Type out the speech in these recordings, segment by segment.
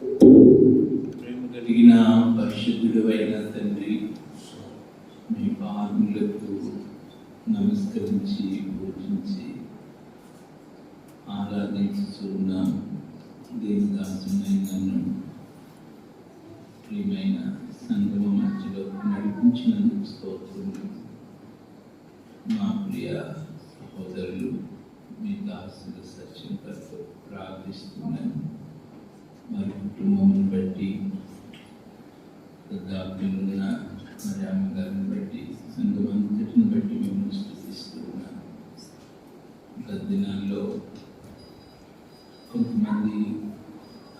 ప్రేమ కలిగిన పరిశుద్ధుడైన తండ్రి, మీ పాదములకు నమస్కరించి పూజించి ఆరాధించుచున్న దేని దాసునైన నన్ను ప్రియమైన సంగమ మధ్యలో నడిపించినందుకు స్తోత్రములు. మా ప్రియ సహోదరులు, మీ దాసుల సత్యం కొరకు ప్రార్థిస్తున్నాను. మరి కుటుంబమును బట్టి, వృద్ధాప్యమున్న మరి అమ్మగారిని బట్టి, సంఘమంతటిని బట్టి మిమ్మల్ని స్తుతిస్తున్నాను. గత దినాల్లో కొంతమంది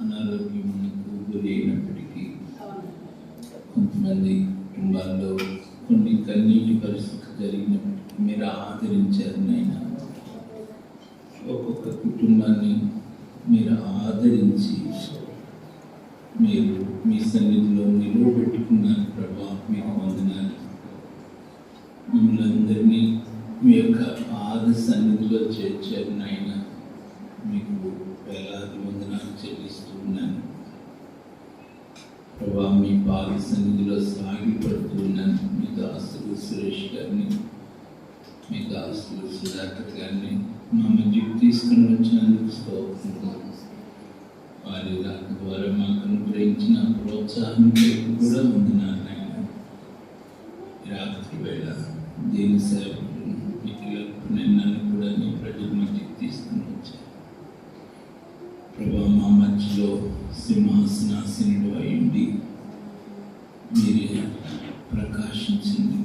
అనారోగ్యమునకు గురి అయినప్పటికీ, కొంతమంది కుటుంబాల్లో కొన్ని కన్నీటి పరిస్థితి జరిగినప్పటికీ మీరు ఆదరించారు నాయన. ఒక్కొక్క కుటుంబాన్ని మీరు ఆదరించి మీరు మీ సన్నిధిలో నిలవబెట్టుకున్నారు ప్రభా. మీకు వందనాలు. మిమ్మల్ని అందరినీ మీ యొక్క పాద సన్నిధిలో చేర్చారు నాయన. మీకు వేలాది వందనాలు చెల్లిస్తున్నాను ప్రభా. మీ పాద సన్నిధిలో సాగిపడుతున్నాను. మీ దాసులు సురేష్ గారిని, మీ దాసులు సుధాకర్ గారిని మా మధ్యకు తీసుకుని వచ్చినందుకు స్తోత్రం. వారి రాక ద్వారా మాకు అనుగ్రహించిన ప్రోత్సాహం కూడా వందనాలు నాయన. రాత్రి వేళ దీని సేవకులు నన్ను కూడా నీ ప్రజల మధ్యకు తీసుకుని వచ్చారు ప్రభా. మా మధ్యలో సింహాసనాసనుడు అయ్యండి మీరే ప్రకాశించండి.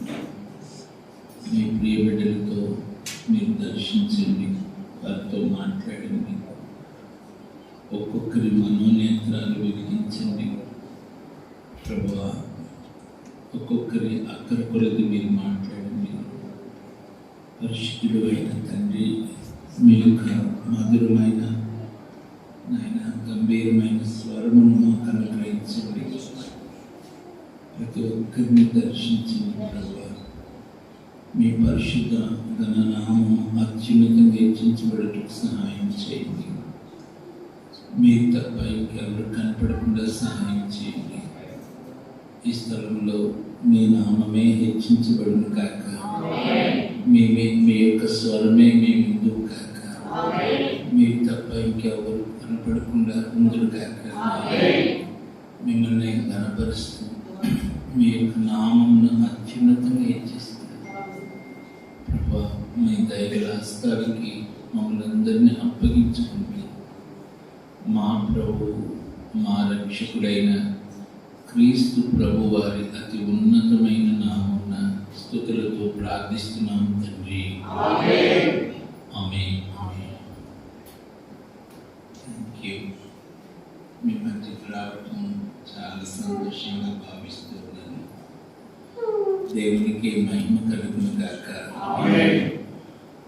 మీ ప్రియ బిడ్డలతో మీరు దర్శించండి, వారితో మాట్లాడండి. ఒక్కొక్కరి మనోనేత్రాలు వెలిగించండి ప్రభువా. ఒక్కొక్కరి అక్కర కొలది మీరు మాట్లాడండి. పరిశుద్ధుడు అయిన తండ్రి, మీ యొక్క మధురమైన నాయన గంభీరమైన స్వరమును మాకు అనుగ్రహించండి. ప్రతి ఒక్కరిని దర్శించండి ప్రభువా. మీ పరిశుద్ధ ఘననామం అత్యున్నతంగా హెచ్చించబడటకు సహాయం చేయండి. మీరు తప్ప ఇంకెవరు కనపడకుండా సహాయం చేయండి. ఈ స్థలంలో మీ నామమే హెచ్చించబడును కాక, మీ యొక్క స్వరమే మీ ముందు కాక, మీరు తప్ప ఇంకెవరు కనపడకుండా ముందు కాక, మిమ్మల్ని ఘనపరుస్తూ మీ యొక్క నామమును అత్యున్నతంగా హెచ్చిస్తారు ప్రభా. మీ దైవ హస్తాలకి మమ్మల్ని అందరినీ అప్పగించుకుంటూ మా ప్రభు, మా రక్షకుడైన క్రీస్తు ప్రభు వారి అతి ఉన్నతమైన నామమున స్తుతులతో ప్రార్థిస్తున్నాం తండ్రి. ఆమేన్. ఆమేన్. Thank you. మీ మధ్యకు రావటం చాలా సంతోషంగా భావిస్తున్నాను. దేవునికి మహిమ కలుగును గాక.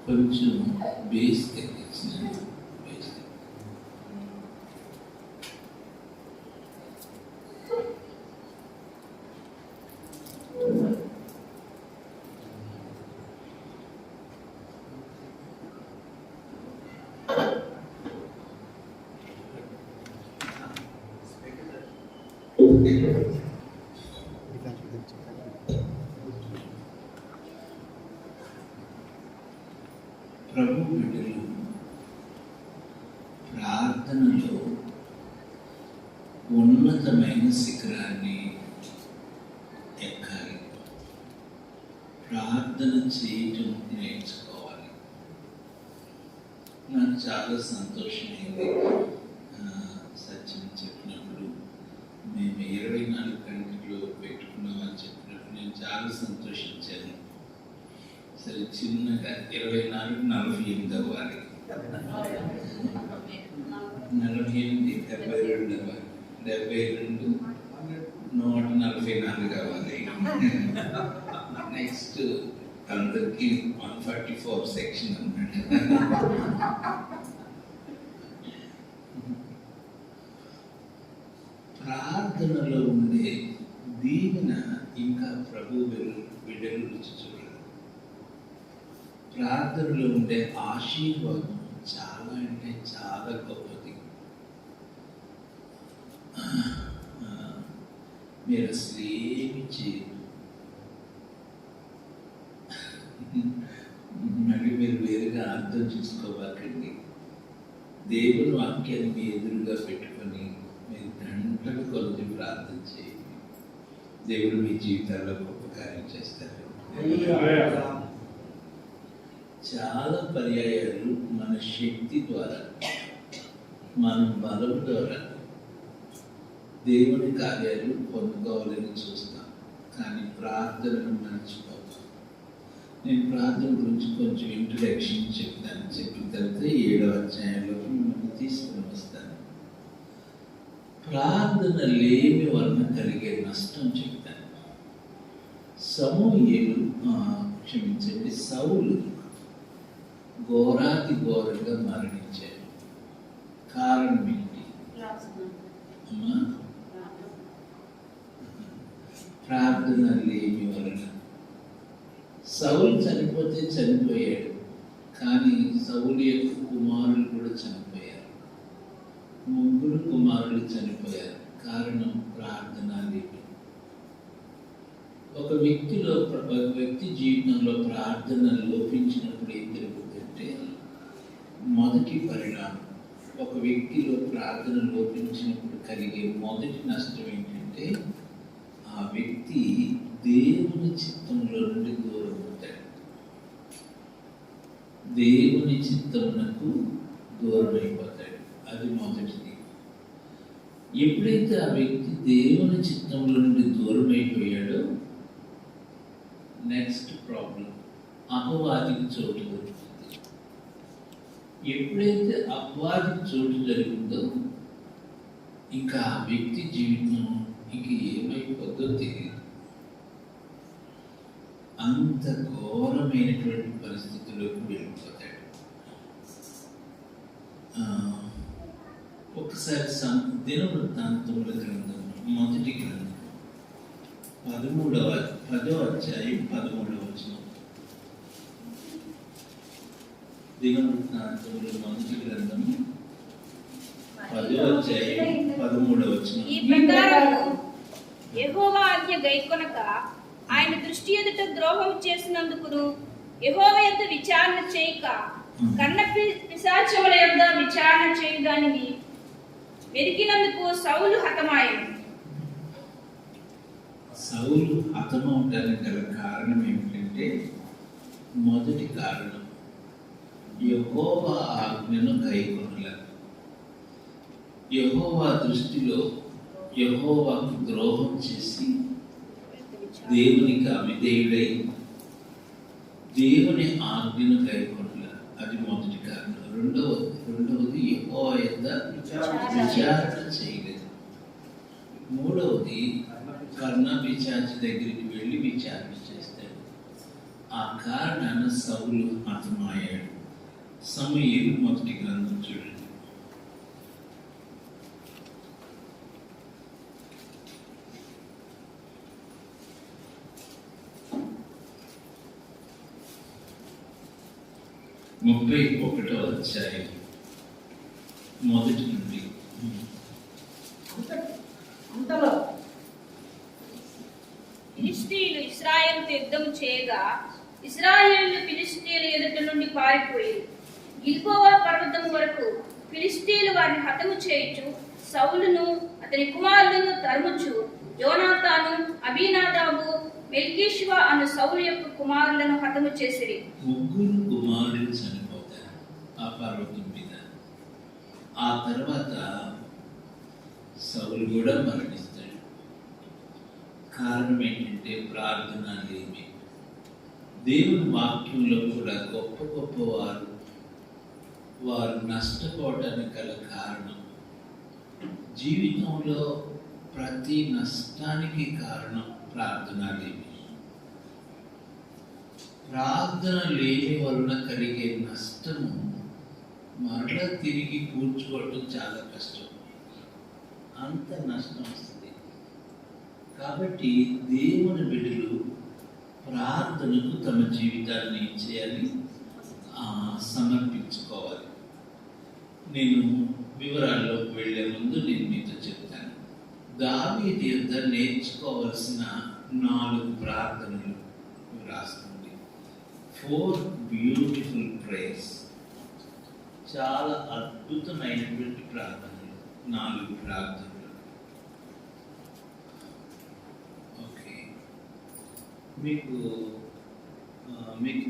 కొంచెం బేస్ తగ్గించినాను. ప్రభు బిడ్డలు ప్రార్థనలో ఉన్నతమైన శిఖరాన్ని ఎక్కాలి. ప్రార్థన చేయటం నేర్చుకోవాలి. నాకు చాలా సంతోషమైంది సత్యం చెప్పినప్పుడు. మేము 24 గంటలు పెట్టుకున్నామని చెప్పినప్పుడు నేను చాలా సంతోషించాను. సరే, చిన్నగా 24, 48 అవ్వాలి, 48, 72 అవ్వాలి, 72, 144 అవ్వాలి. నెక్స్ట్ అందరికి 144 సెక్షన్ అన్నమాట. ప్రార్థనలో ఉండే దీవెన ఇంకా ప్రభు బిడ్డలు రుచి చూడాలి. ప్రార్థనలో ఉండే ఆశీర్వాదం చాలా అంటే చాలా గొప్పది. మీరు అసలు ఏమి చేయరు. మళ్ళీ మీరు వేరుగా అర్థం చేసుకోవాలండి. దేవుని వాక్యాన్ని మీ ఎదురుగా పెట్టుకొని మీరు గంటలు కొద్ది ప్రార్థన చేయండి. దేవుడు మీ జీవితాల్లో గొప్ప కార్యం చేస్తారు. చాలా పర్యాయాలు మన శక్తి ద్వారా, మన బలం ద్వారా దేవుని కార్యాలు పొందుకోవాలని చూస్తాం, కానీ ప్రార్థనను మర్చిపోతాం. నేను ప్రార్థన గురించి కొంచెం ఇంట్రడక్షన్ చెప్తాను. చెప్పిన తర్వాత 7వ అధ్యాయంలో మిమ్మల్ని తీసుకుని వస్తాను. ప్రార్థన లేని వలన కలిగే నష్టం చెప్తాను. సౌలు ఘోరాతి ఘోరంగా మరణించాడు. కారణం ఏంటి? ప్రార్థన లేని వలన. సౌలు చనిపోతే చనిపోయాడు, కానీ సౌలు యొక్క కుమారులు కూడా చనిపోయారు. 3 కుమారులు చనిపోయారు. కారణం ప్రార్థన లేని. ఒక వ్యక్తి జీవితంలో ప్రార్థన లోపించినప్పుడు ఏం జరుగుతుందంటే, మొదటి పరిణామం, ఒక వ్యక్తిలో ప్రార్థన లోపించినప్పుడు కలిగే మొదటి నష్టం ఏంటంటే, ఆ వ్యక్తి దేవుని చిత్తంలో నుండి దూరం అవుతాడు. దేవుని చిత్తమునకు దూరం అయిపోతాడు. అది మొదటిది. ఎప్పుడైతే ఆ వ్యక్తి దేవుని చిత్తంలో నుండి దూరం అయిపోయాడో, నెక్స్ట్ ప్రాబ్లం అపవాదికి చోటు దొరుకుతుంది. ఎప్పుడైతే అపవాదికి చోటు జరిగిందో, ఇంకా ఆ వ్యక్తి జీవితం ఇంక ఏమైపోద్దో తెలియదు. అంత ఘోరమైనటువంటి పరిస్థితుల్లోకి వెళ్ళిపోతాడు. ఒకసారి దినవృత్తాంతముల గ్రంథం, మొదటి గ్రంథం 10వ అధ్యాయం 13వ వచనం. దినవృత్తాంతముల మొదటి గ్రంథం 10వ అధ్యాయం 13వ వచనం. ఈ ప్రకారము యెహోవా ఆజ్ఞ గైకొనక ఆయన దృష్టి ఎదుట ద్రోహం చేసినందుకును, యెహోవా యొద్ద విచారణ చేయక కన్న పిశాచముల యొద్ద విచారణ చేయడానికి వెతికినందుకు సౌలు హతమాయెను. సౌలు హతమవడానికి గల కారణం ఏమిటంటే, మొదటి కారణం యెహోవా ఆజ్ఞను గైకొనలేదు. యెహోవా దృష్టిలో యెహోవాకు ద్రోహం చేసి దేవునికి అవిధేయుడై దేవుని ఆజ్ఞను గైకొనలేదు. అది మొదటి కారణం. రెండవది యెహోవా యొద్ద విచారణ చేయలేదు. మూడవది కర్ణ పిశాచి దగ్గరికి వెళ్ళి విచారణ చేస్తాడు. ఆ కారణాన సౌలు హతమయ్యాడు. సమూయేలు మొదటి గ్రంథం చూడండి. ముప్పై 31వ అధ్యాయం మొదటి నుండి. ఫిలిష్తీయులు ఇశ్రాయేలుతో యుద్ధం చేయగా ఇశ్రాయేలు ఫిలిష్తీయుల ఎదుట నుండి పారిపోయి గిల్బోవా పర్వతం వరకు ఫిలిష్తీయులు వారిని హతము చేయుచు సౌలును అతని కుమారులను తరుముచు యోనాతాను, అబీనాదాబు, మెల్కీషువ అను సౌలు యొక్క కుమారులను హతము చేసిరి. 3 కుమారులు చనిపోతారు ఆ పర్వతం మీద. ఆ తర్వాత సౌలు కూడా మరణిస్తాడు. కారణం ఏంటంటే ప్రార్థన లేమి. దేవుని వాక్యంలో కూడా గొప్ప గొప్ప వారు నష్టపోవడానికి గల కారణం, జీవితంలో ప్రతి నష్టానికి కారణం ప్రార్థన లేమి. ప్రార్థన లేని వలన కలిగే నష్టము మరలా తిరిగి కూర్చోవడం చాలా కష్టం. అంత నష్టం వస్తుంది. కాబట్టి దేవుని బిడ్డలు ప్రార్థనకు తమ జీవితాన్ని చేయాలి, సమర్పించుకోవాలి. నేను వివరాల్లోకి వెళ్ళే ముందు నేను మీతో చెప్తాను. దావీదు యొద్ద నేర్చుకోవాల్సిన 4 ప్రార్థనలు రాస్తుంది. 4 బ్యూటిఫుల్ ప్రేయర్స్. చాలా అద్భుతమైనటువంటి ప్రార్థనలు, 4 ప్రార్థనలు. ఓకే, మీకు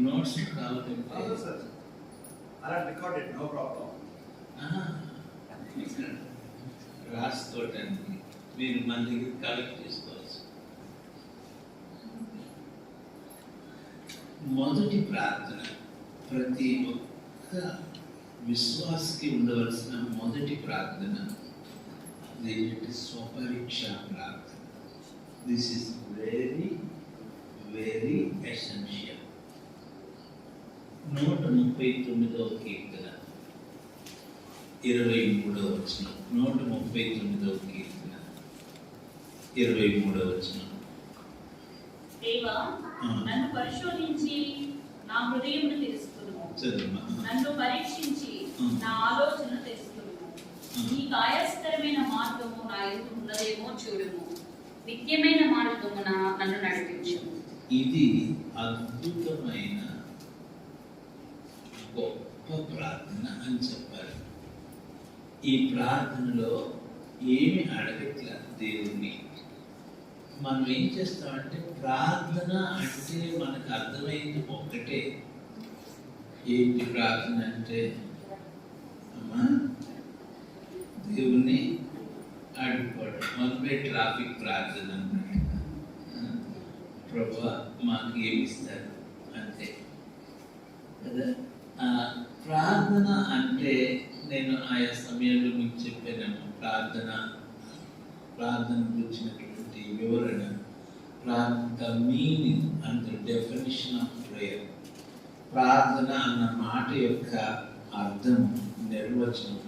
నోట్స్ కావాలంటే రాసుకోవటానికి మీరు మన దగ్గర కలెక్ట్ చేసుకోవచ్చు. మొదటి ప్రార్థన, ప్రతి ఒక్క విశ్వాసకి ఉండవలసిన మొదటి ప్రార్థన అదేంటంటే స్వపరీక్ష ప్రార్థన. This is very very essential. 139వ కీర్తన 23వ వచనం. 139వ కీర్తన 23వ వచనం. దేవా, నన్ను పరిశోధించి నా హృదయమును తెలుసుకును. నన్ను పరీక్షించి నా ఆలోచన తెలుసుకును. నీ ఆయాస్కరమైన మార్గము నా యందు ఉన్నదేమో చూడుము. నిత్యమైన మార్గమున నన్ను నడిపించుము. ఇది అద్భుతమైన గొప్ప ప్రార్థన అని చెప్పాలి. ఈ ప్రార్థనలో ఏమి అడగట్ల దేవుణ్ణి. మనం ఏం చేస్తామంటే, ప్రార్థన అంటే మనకు అర్థమైంది ఒక్కటే. ఏంటి ప్రార్థన అంటే? అమ్మా, దేవుణ్ణి అడుగుకోవడం. మనమే ట్రాఫిక్ ప్రార్థన అన్నట్టు. ప్రభువా మాకు ఏమిస్తారు అంతే కదా. ప్రార్థన అంటే నేను ఆయా సమయంలో మీకు చెప్పాను. ప్రార్థన గురించినటువంటి వివరణ, the meaning and the definition of prayer. ప్రార్థన అన్న మాట యొక్క అర్థం, నిర్వచనం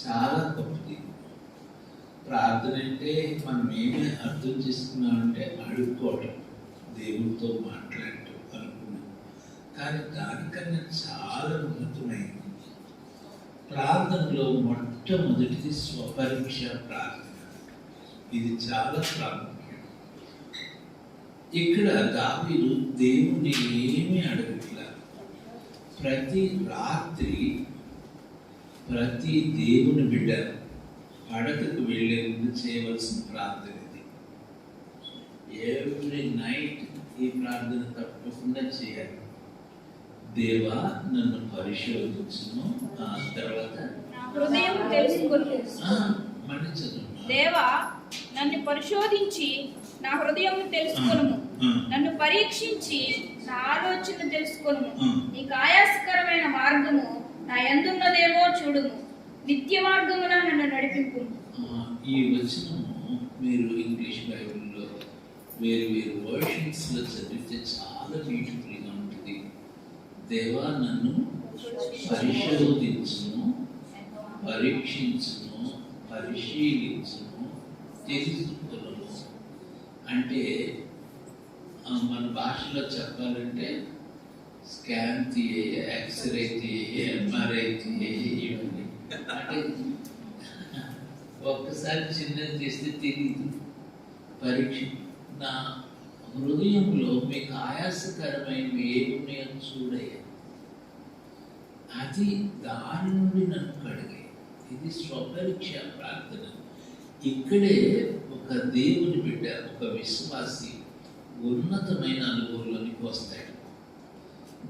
చాలా గొప్పది. ప్రార్థన అంటే మనం ఏమి అర్థం చేసుకున్నామంటే అడుక్కోవడం, దేవుడితో మాట్లాడటం అనుకున్నాం. కానీ దానికన్నా చాలా ఉన్నతమైంది. ప్రార్థనలో మొట్టమొదటిది స్వపరీక్ష ప్రార్థన. ఇది చాలా ప్రాముఖ్యం. ఇక్కడ దావీదు దేవుని ఏమీ అడగట్లా. ప్రతి రాత్రి ప్రతి దేవుని బిడ్డ పడకకు వెళ్ళే ముందు చేయవలసిన ప్రార్థన ఇది. ఎవ్రీ నైట్ ఈ ప్రార్థన తప్పకుండా చేయాలి. దేవా, నన్ను పరిశోధించును. ఆ తర్వాత హృదయం తెలుసుకును. మళ్ళీ చదువు. దేవా, నన్ను పరిశోధించి నా హృదయం తెలుసుకొనుము. నన్ను పరీక్షించి నా ఆలోచన తెలుసుకొనుము. నీకు ఆయాసకరమైన మార్గము నా యందున్నదేమో చూడుము. నిత్య మార్గమున నన్ను నడిపింపు. ఈ వచనము మీరు ఇంగ్లీష్ బైబిల్లో వేరు వేరు వర్షన్స్లో చదివితే చాలా బ్యూటిఫుల్గా ఉంటుంది. దేవా, నన్ను పరిశోధించును, పరీక్షించును, పరిశీలించును, తెలుసుకొను. అంటే మన భాషలో చెప్పాలంటే స్కాన్ తీయ, ఎక్స్రే తీయ, ఎంఆర్ఐ తీయ, ఇవన్నీ. అంటే ఒక్కసారి చిన్నది తీస్తే తెలియదు. పరీక్ష. నా హృదయంలో మీకు ఆయాసకరమైనవి ఏమున్నాయో చూడయ్యా. అది దాని నుండి నన్ను కడిగే. ఇది స్వపరీక్ష ప్రార్థన. ఇక్కడే ఒక దేవుని బిడ్డ, ఒక విశ్వాసి ఉన్నతమైన అనుభవంలోనికి వస్తాడు.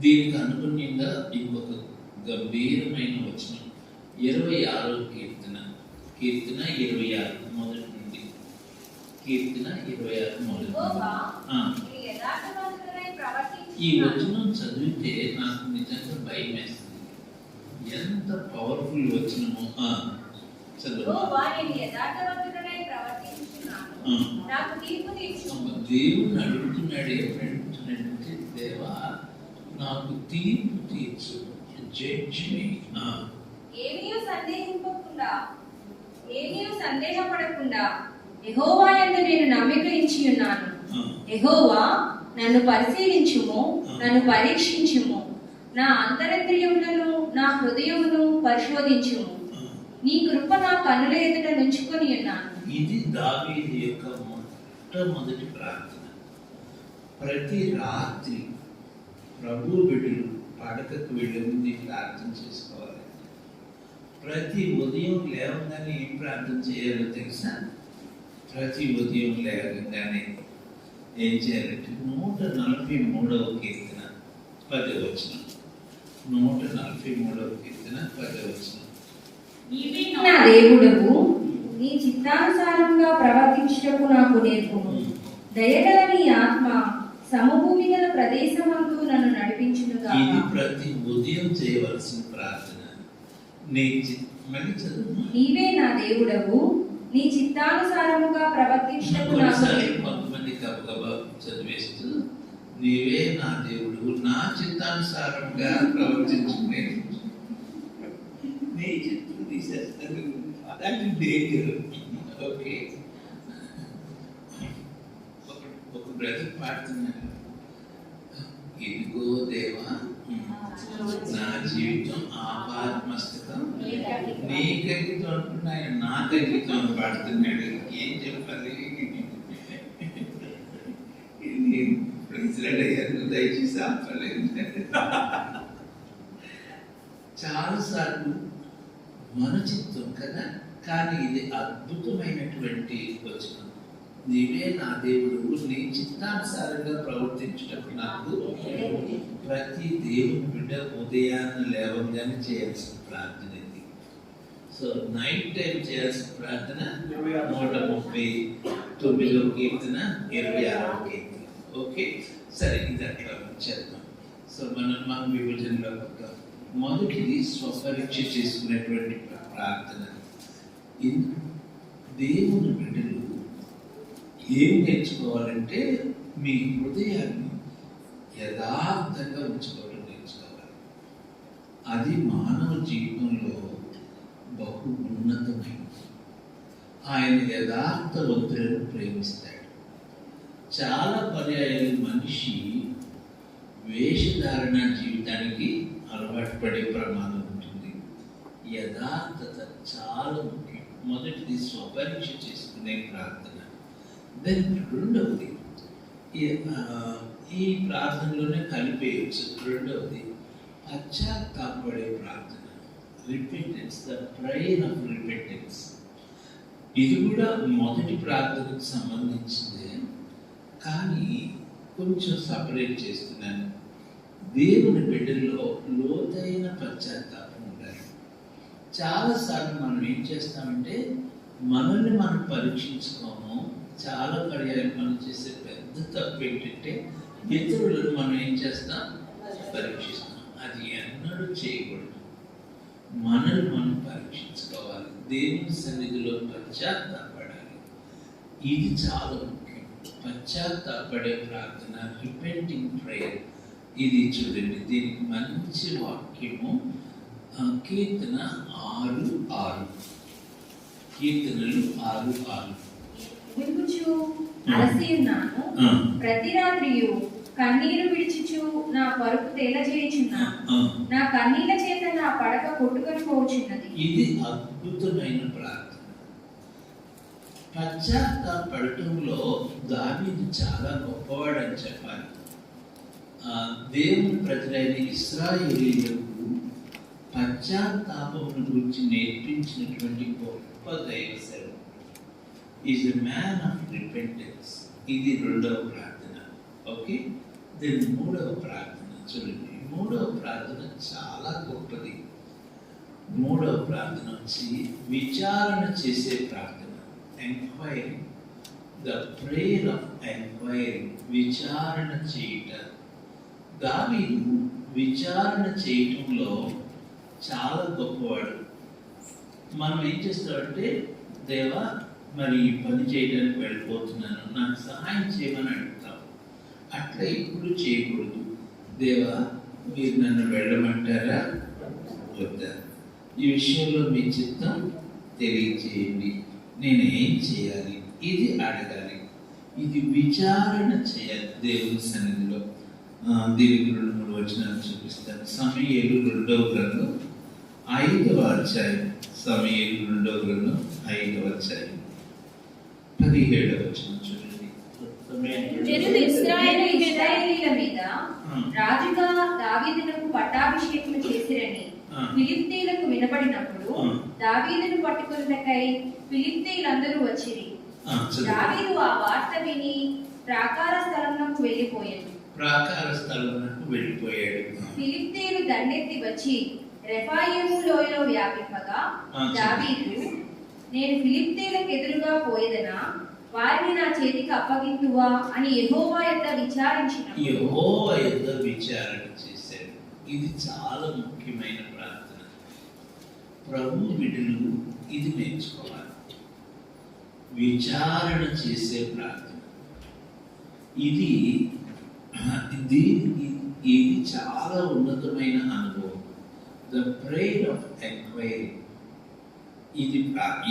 దీనికి అనుగుణ్యంగా ఇంకొక గంభీరమైన వచనం 26వ కీర్తన 26 మొదటి నుండి. కీర్తన 26 మొదటి నుండి. ఈ వచనం చదివితే నాకు నిజంగా భయం వేస్తుంది. ఎంత పవర్ఫుల్ వచనమో. దేవుని అడుగుతున్నాడు ఏమంటున్నాడంటే, దేవా, నాకు తీర్పు తీర్చు, జడ్జ్ మీ. ఏమీ సందేహపడకుండా యెహోవా యందు నేను నమ్మిక ఉంచి ఉన్నాను. యెహోవా, నన్ను పరిశీలించుము, నన్ను పరీక్షించుము, నా అంతరింద్రియములను నా హృదయమును పరిశోధించుము. నీ కృప నా కన్నుల ఎదుట నుంచుకొని ఉన్నాను. ఈ ఇది దావీదు యొక్క మొట్టమొదటి ప్రార్థన. ప్రతి రాత్రి ప్రభు బిడ్డలు పడకకు వెళ్ళే ముందు ప్రార్థన చేసుకోవాలి. ప్రతి ఉదయం లేవగానే ఏం ప్రార్థన చేయాలో తెలుసా? ప్రతి ఉదయం లేవగానే ఏం చేయాలంటే 143వ కీర్తన 10వ వచనం. 143వ కీర్తన 10వ వచనం. నా దేవుడవు నీ చిత్తానుసారంగా ప్రవర్తించుటకు నాకు నేర్పుము. దయగల నీ ఆత్మ సమభూమి గల ప్రదేశమందు నన్ను నడిపించునుగా. ఇది ప్రతి ఉదయం చేయవలసిన ప్రార్థన. మళ్ళీ చదువు. నీవే నా దేవుడవు నీ చిత్తానుసారముగా ప్రవర్తించుటకు నాకు నేర్పుము. కొంతమంది గబగబా చదివేస్తూ నీవే నా దేవుడు నా చిత్తానుసారంగా ప్రవర్తించు నీ చిత్తం తీసేస్తారు. అలాంటి డేంజర్. ఓకే, ఒక బ్రదర్ పాడుతున్నాడు, ఇదిగో దేవా నా జీవితం ఆపాత్మస్తకం నీ కలిగితం అనుకున్న ఆయన నా కలిగితం అని పాడుతున్నాడు. ఏం చెప్పాలి? దయచేసి ఆపలేదు. చాలాసార్లు మన చిత్తం కదా, కానీ ఇది అద్భుతమైనటువంటి వచనం. నీవే నా దేవుడు నీ చిత్తానుసారంగా ప్రవర్తించుటకు నాకు. ప్రతి దేవుని బిడ్డ ఉదయాన్ని లేవగానే చేయాల్సిన ప్రార్థన ఇది. సో నైట్ టైం చేయాల్సిన ప్రార్థన 139వ కీర్తన 26వ కీర్తన. ఓకే, సరే, ఇది అట్లా చేద్దాం. సో మనం విభజనలో మొదటిది స్వపరీక్ష చేసుకునేటువంటి ప్రార్థన. దేవుని బిడ్డలు ఏం నేర్చుకోవాలంటే మీ హృదయాన్ని యథార్థంగా ఉంచుకోవడం నేర్చుకోవాలి. అది మానవ జీవితంలో బహు ఉన్నతమైనది. ఆయన యథార్థవంతులను ప్రేమిస్తాడు. చాలా పర్యాయాలు మనిషి వేషధారణ జీవితానికి అలవాటు పడే ప్రమాదం ఉంటుంది. యథార్థత చాలా ముఖ్యం. మొదటిది స్వపరీక్ష చేసుకునే ప్రార్థన. దెన్ రెండవది ఈ ప్రార్థనలోనే కలిపేయచ్చు. రెండవది పశ్చాత్తాపడే ప్రార్థన, repentance, the prayer of repentance. ఇది కూడా మొదటి ప్రార్థనకు సంబంధించిందే, కానీ కొంచెం సపరేట్ చేస్తున్నాను. దేవుని బిడ్డల్లో లోతైన పశ్చాత్తాపం ఉండాలి. చాలాసార్లు మనం ఏం చేస్తామంటే మనల్ని మనం పరీక్షించుకోము. చాలా పర్యాలు మనం చేసే పెద్ద తప్పు ఏంటంటే ఇతరులను మనం ఏం చేస్తాం? పరీక్షిస్తాం. అది ఎన్నడూ చేయకూడదు. మనల్ని మనం పరీక్షించుకోవాలి. దేవుని సన్నిధిలో పశ్చాత్తాపడాలి. ఇది చాలా ముఖ్యం. పశ్చాత్తాపడే ప్రార్థన, రిపెంటింగ్ ప్రేయర్. ఇది చూడండి, దీనికి మంచి వాక్యము కీర్తన 6:6. కీర్తనలు 6:6. వినుచు అలసి ఉన్నాను, ప్రతి రాత్రియు కన్నీరు విడిచుచు నా పరుపు తేలజేయుచున్నాను, నా కన్నీళ్ళ చేత నా పడక కొట్టుకొని పోచున్నది. ఇది అద్భుతమైన ప్రార్థన. పశ్చాత్తాపడటంలో దావీదు చాలా గొప్పవాడని చెప్పాలి. దేవుని ప్రజలైన ఇశ్రాయేలీయులకు పశ్చాత్తాపమును గురించి నేర్పించినటువంటి గొప్ప దైవ సేవ. Is a man of repentance. ఇది రెండవ ప్రార్థన. ఓకే, దీని మూడవ ప్రార్థన చూడండి. మూడవ ప్రార్థన చాలా గొప్పది. మూడవ ప్రార్థన వచ్చి విచారణ చేసే ప్రార్థన, enquiry, the prayer of enquiry, విచారణ చేయుట. దావీదు విచారణ చేయటంలో చాలా గొప్పవాడు. మనం ఏం చేస్తామంటే, దేవా మరి ఈ పని చేయడానికి వెళ్ళిపోతున్నాను, నాకు సహాయం చేయమని అడుగుతాం. అట్లా ఇప్పుడు చేయకూడదు. దేవా మీరు నన్ను వెళ్ళమంటారా వద్దా, ఈ విషయంలో మీ చిత్తం తెలియచేయండి, నేను ఏం చేయాలి, ఇది అడగాలి. ఇది విచారణ చేయాలి దేవుని సన్నిధిలో. దీనికి 2-3 వచనాలు చూపిస్తాను. సమూయేలు 2వ గ్రంథం 5వ అధ్యాయం. సమూయేలు 2వ గ్రంథం 5వ అధ్యాయం. 17వ వచనం చూడండి. జనులు ఇశ్రాయేలీయుల మీద రాజుగా దావీదునకు పట్టాభిషేకం చేసిరని ఫిలిష్తీయులకు వినబడినప్పుడు దావీదును పట్టుకొనుటకై ఫిలిష్తీయులందరూ వచ్చిరి. దావీదు ఆ వార్త విని ప్రాకార స్థలమునకు వెళ్ళిపోయాడు. ఫిలిష్తీయులు దండెత్తి వచ్చి రెఫాయీము లోయలో వ్యాపింపగా దావీదు, నేను ఫిలిష్తీయులకు ఎదురుగా పోయేదనా, వారిని నా చేతికి అప్పగింతువా అని యెహోవా యొద్ద విచారణ చేశాడు. ఇది చాలా ముఖ్యమైన ప్రార్థన. ప్రభు బిడ్డలు ఇది నేర్చుకోవాలి. విచారణ చేసే ప్రార్థన. ఇది చాలా ఉన్నతమైన అనుభవం. The prayer of enquiry.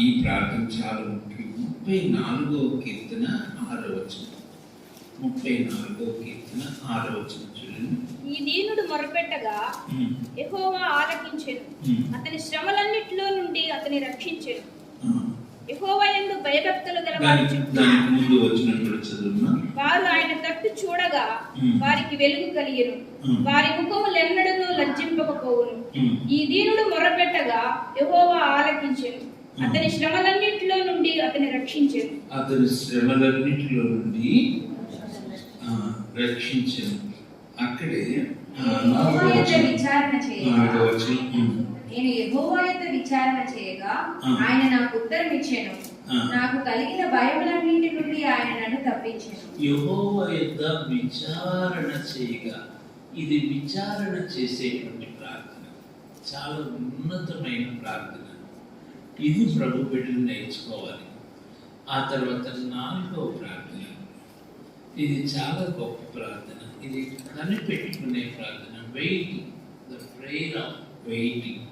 ఈ ప్రార్థన చాలా ముఖ్యం. 34వ కీర్తన 6వ వచనం. 34వ కీర్తన 6వ వచనం చూడండి. ఈ దీనుడు మొరపెట్టగా యెహోవా ఆలకించెను, అతని శ్రమలన్నిటిలో నుండి అతని రక్షించెను. యెహోవా యందు భయభక్తులు గలవారు వారు ఆయన తట్టు చూడగా వారికి వెలుగు కలిగెను, వారి ముఖములెన్నడూ లజ్జింపకపోవును. ఈ దీనుడు మొరపెట్టగా యెహోవా ఆలకించెను, అతని శ్రమలన్నిటిలో నుండి అతని రక్షించెను. అక్కడే విచారణ నేను యెహోవా యొద్ద విచారణ చేయగా ఆయన నాకు ఉత్తరం ఇచ్చెను, నాకు కలిగిన భయములన్నిటి నుండి ఆయన నన్ను తప్పించెను. యెహోవా యొద్ద విచారణ చేయగా, ఇది విచారణ చేసేటువంటి ప్రార్థన. చాలా ఉన్నతమైన ప్రార్థన. ఇది ప్రభు బిడ్డలు నేర్చుకోవాలి. ఆ తర్వాత 4వ ప్రార్థన. ఇది చాలా గొప్ప ప్రార్థన. ఇది కనిపెట్టుకునే ప్రార్థన. Waiting, the prayer of waiting.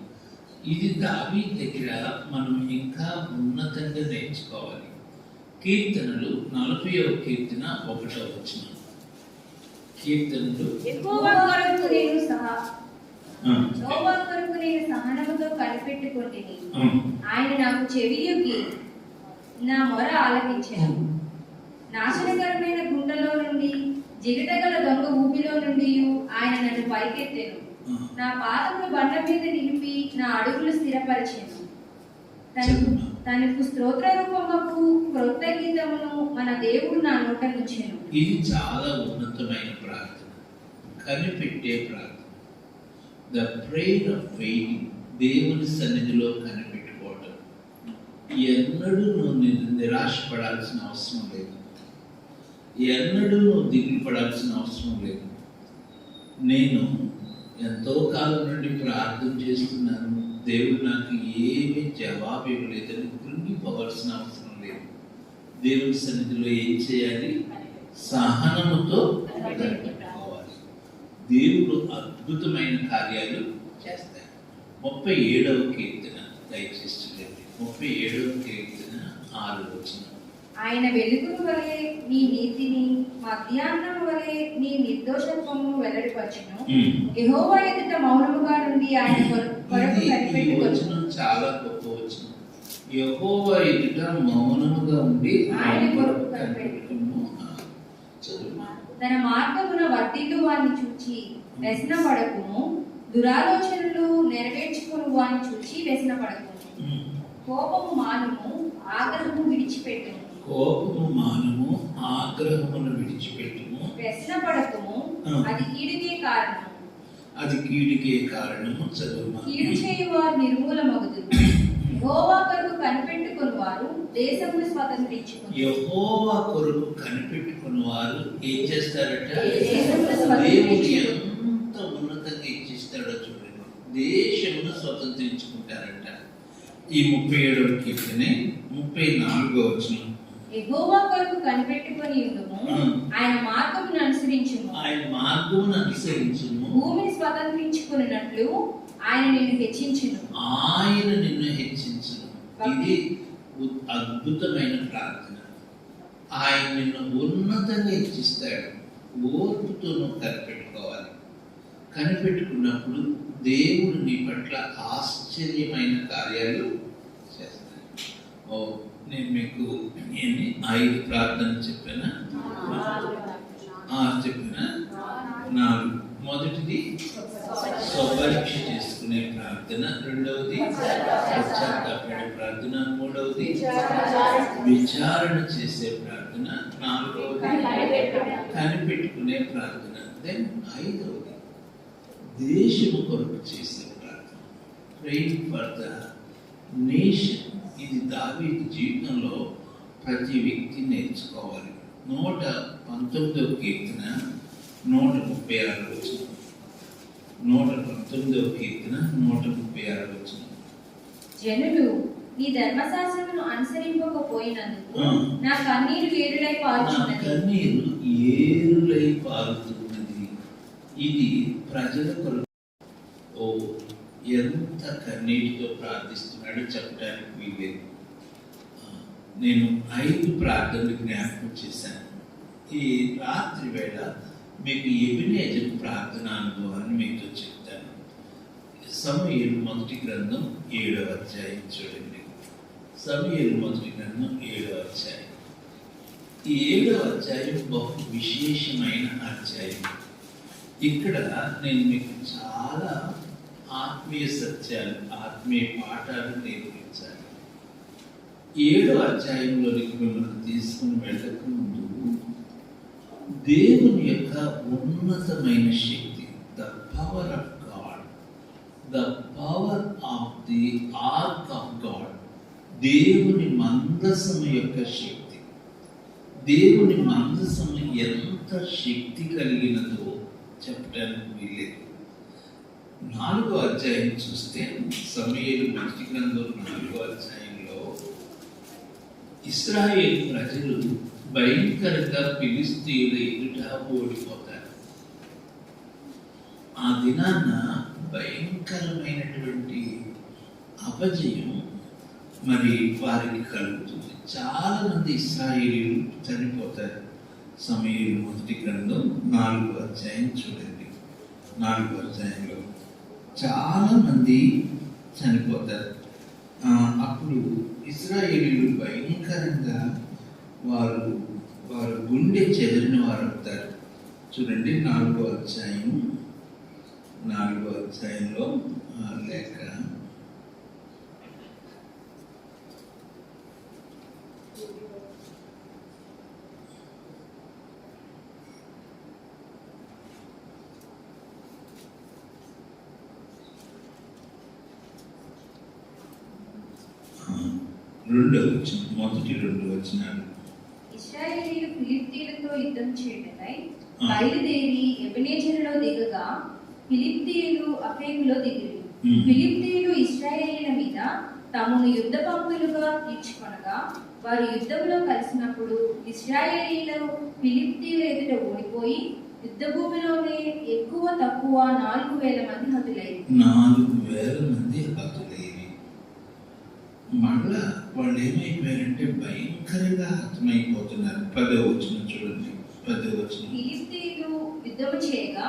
ఇది దావీదు దగ్గర మనం ఇంకా ఉన్నతంగా నేర్చుకోవాలి. కీర్తనలు 40వ కీర్తన 1వ వచనం. కీర్తనలు యెహోవా కొరకు నేను సహనముతో కనిపెట్టుకొంటిని, ఆయన నాకు చెవియొగ్గి నా మొర ఆలకించెను. నాశనకరమైన గుండెలో నుండి, జిగటగల దొంగ ఊపిలో నుండి ఆయన నన్ను పైకెత్తెను. నా పాదములు బండ మీద నిలిపి నా అడుగులు స్థిరపరిచెను. తనకు స్తోత్ర రూపముకు క్రొత్త గీతమును మన దేవుడు నా నోట నుంచెను. ఇది చాలా ఉన్నతమైన ప్రార్థన, కనిపెట్టే ప్రార్థన. The prayer of waiting. దేవుని సన్నిధిలో కనిపెట్టుకోవడం. ఎన్నడూ నువ్వు నిరాశపడాల్సిన అవసరం లేదు. ఎన్నడూ నువ్వు దిగులు పడాల్సిన అవసరం లేదు. నేను ఎంతో కాలం నుండి ప్రార్థన చేస్తున్నాను, దేవుడు నాకు ఏమీ జవాబు ఇవ్వలేదని కృంగిపోవాల్సిన అవసరం లేదు. దేవుని సన్నిధిలో ఏం చేయాలి? సహనముతో కనిపెట్టుకోవాలి. దేవుడు అద్భుతమైన కార్యాలు చేస్తాడు. 37వ కీర్తన దయచేసి చూడండి. 37వ కీర్తన 6వ వచనం. ఆయన వెలుగును వలె నీ నీతిని, మధ్యాహ్నం వలె నీ నిర్దోషత్వమును వెల్లడిపరచును. యెహోవా ఎదుట మౌనముగా నుండి ఆయన కొరకు కనిపెట్టుకొనుము. చాలా గొప్ప వచనం. యెహోవా ఎదుట మౌనముగా ఉండి ఆయన కొరకు కనిపెట్టుకొనుము. తన మార్గమున వర్ధిల్లు వారిని చూచి వ్యసనపడకుము, దురాలోచనలు నెరవేర్చుకుని వారిని చూచి వ్యసనపడకుము. కోపము మానుము, ఆగ్రహము విడిచిపెట్టుము. కోపము మానుము, ఆగ్రహమును విడిచిపెట్టుము. వ్యసనపడకుము, అది కీడుకే కారణము. అది కీడుకే కారణము. చదువు. కీడు చేయువారు నిర్మూలమగుదురు. యెహోవా కొరకు కనిపెట్టుకుని వారు దేశమును స్వతంత్రించుకుంటారు. యెహోవా కొరకు కనిపెట్టుకుని వారు ఏం చేస్తారట? దేవుడు ఎంత ఉన్నతంగా ఇచ్చిస్తాడో చూడండి. దేశమును స్వతంత్రించుకుంటారట. ఈ 37వ కీర్తనే 34వ వచనం. యెహోవా కొరకు కనిపెట్టుకొని ఉండుము, ఆయన మార్గమును అనుసరించుము. ఆయన మార్గమును అనుసరించుము. భూమిని స్వతంత్రించుకున్నట్లు ఆయన నిన్ను హెచ్చించును. ఆయన నిన్ను హెచ్చించును. ఇది అద్భుతమైన ప్రార్థన. ఆయన నిన్ను ఉన్నతంగా హెచ్చిస్తాడు. ఓర్పుతో నువ్వు కనిపెట్టుకోవాలి. కనిపెట్టుకున్నప్పుడు దేవుడు నీ పట్ల ఆశ్చర్యమైన కార్యాలు చేస్తాడు. నేను మీకు 5 ప్రార్థన చెప్పానా? 6 చెప్పానా? 4. మొదటిది స్వపరీక్ష చేసుకునే ప్రార్థన, రెండవది పశ్చాత్తాపడే ప్రార్థన, మూడవది విచారణ చేసే ప్రార్థన, 4వది కనిపెట్టుకునే ప్రార్థన, దెన్ 5వది దేశము కొరకు చేసే ప్రార్థన, ప్రేయింగ్ ఫర్ ద నేషన్. ఇది దావీదు జీవితంలో ప్రతి వ్యక్తి నేర్చుకోవాలి. 119వ కీర్తన 136 వచనం. 119వ కీర్తన 136 వచనం. జనులు నీ ధర్మశాస్త్రమును అనుసరింపకపోయినందుకు నా కన్నీరు ఏరులై పారుతున్నది. ఇది ప్రజల కొరకు. ఓ, ఎంత కన్నీటితో ప్రార్థిస్తున్నాడో చెప్పడానికి వీలేదు. నేను 5 ప్రార్థనలు జ్ఞాపకం చేశాను. ఈ రాత్రి వేళ మీకు ఎబినేజర్ ప్రార్థన అనుభవాన్ని మీతో చెప్తాను. సమూయేలు మొదటి గ్రంథం 7వ అధ్యాయం చూడండి. సమూయేలు మొదటి గ్రంథం 7వ అధ్యాయం. ఈ 7వ అధ్యాయం బహు విశేషమైన అధ్యాయం. ఇక్కడ నేను మీకు చాలా ఆత్మీయ సత్యాలు, ఆత్మీయ పాఠాలు నేర్పించాలి. 7వ అధ్యాయంలోనికి మిమ్మల్ని తీసుకుని వెళ్ళక ముందు దేవుని యొక్క ఉన్నతమైన శక్తి, the power of God, the power of the ark of God, దేవుని మందసము యొక్క శక్తి. దేవుని మందసము ఎంత శక్తి కలిగినదో చెప్పడానికి వీలేదు. 4వ అధ్యాయం చూస్తే సమూయేలు మొదటి గ్రంథం 4వ అధ్యాయంలో ఇశ్రాయేలు ప్రజలు భయంకరంగా ఫిలిష్తీయుల ఎదుట ఓడిపోతారు. ఆ దినాన భయంకరమైనటువంటి అపజయం మరి వారికి కలుగుతుంది. చాలా మంది ఇశ్రాయేలీయులు చనిపోతారు. సమూయేలు మొదటి గ్రంథం 4వ అధ్యాయం చూడండి. 4వ అధ్యాయంలో చాలా మంది చనిపోతారు. అప్పుడు ఇశ్రాయేలీయులు భయంకరంగా వారు గుండె చెదిరిన వారు అవుతారు. చూడండి 4వ అధ్యాయంలో లేక మొదటి 2 వచనాలు. ఇశ్రాయేలీయులు ఫిలిష్తీయులతో యుద్ధం చేయటకై బయలుదేరి ఎబెనేజరులో దిగగా ఫిలిష్తీయులు అఫెకులో దిగిరి. ఫిలిష్తీయులు ఇశ్రాయేలీయుల మీద తమను యుద్ధ పంపులుగా తీర్చుకొనగా వారు యుద్ధంలో కలిసినప్పుడు ఇశ్రాయేలీయులు ఫిలిష్తీయుల ఎదుట ఓడిపోయి యుద్ధ భూమిలోనే ఎక్కువ తక్కువ 4,000 మంది హతులైరి. 4,000 మంది హతులైరి. మళ్ళా వాళ్ళు ఏమైపోయారంటే భయంకరంగా హతమైపోతున్నారు. 10వ వచనం చూడండి. 10వ వచనం. ఫిలిష్తీయులు యుద్ధము చేయగా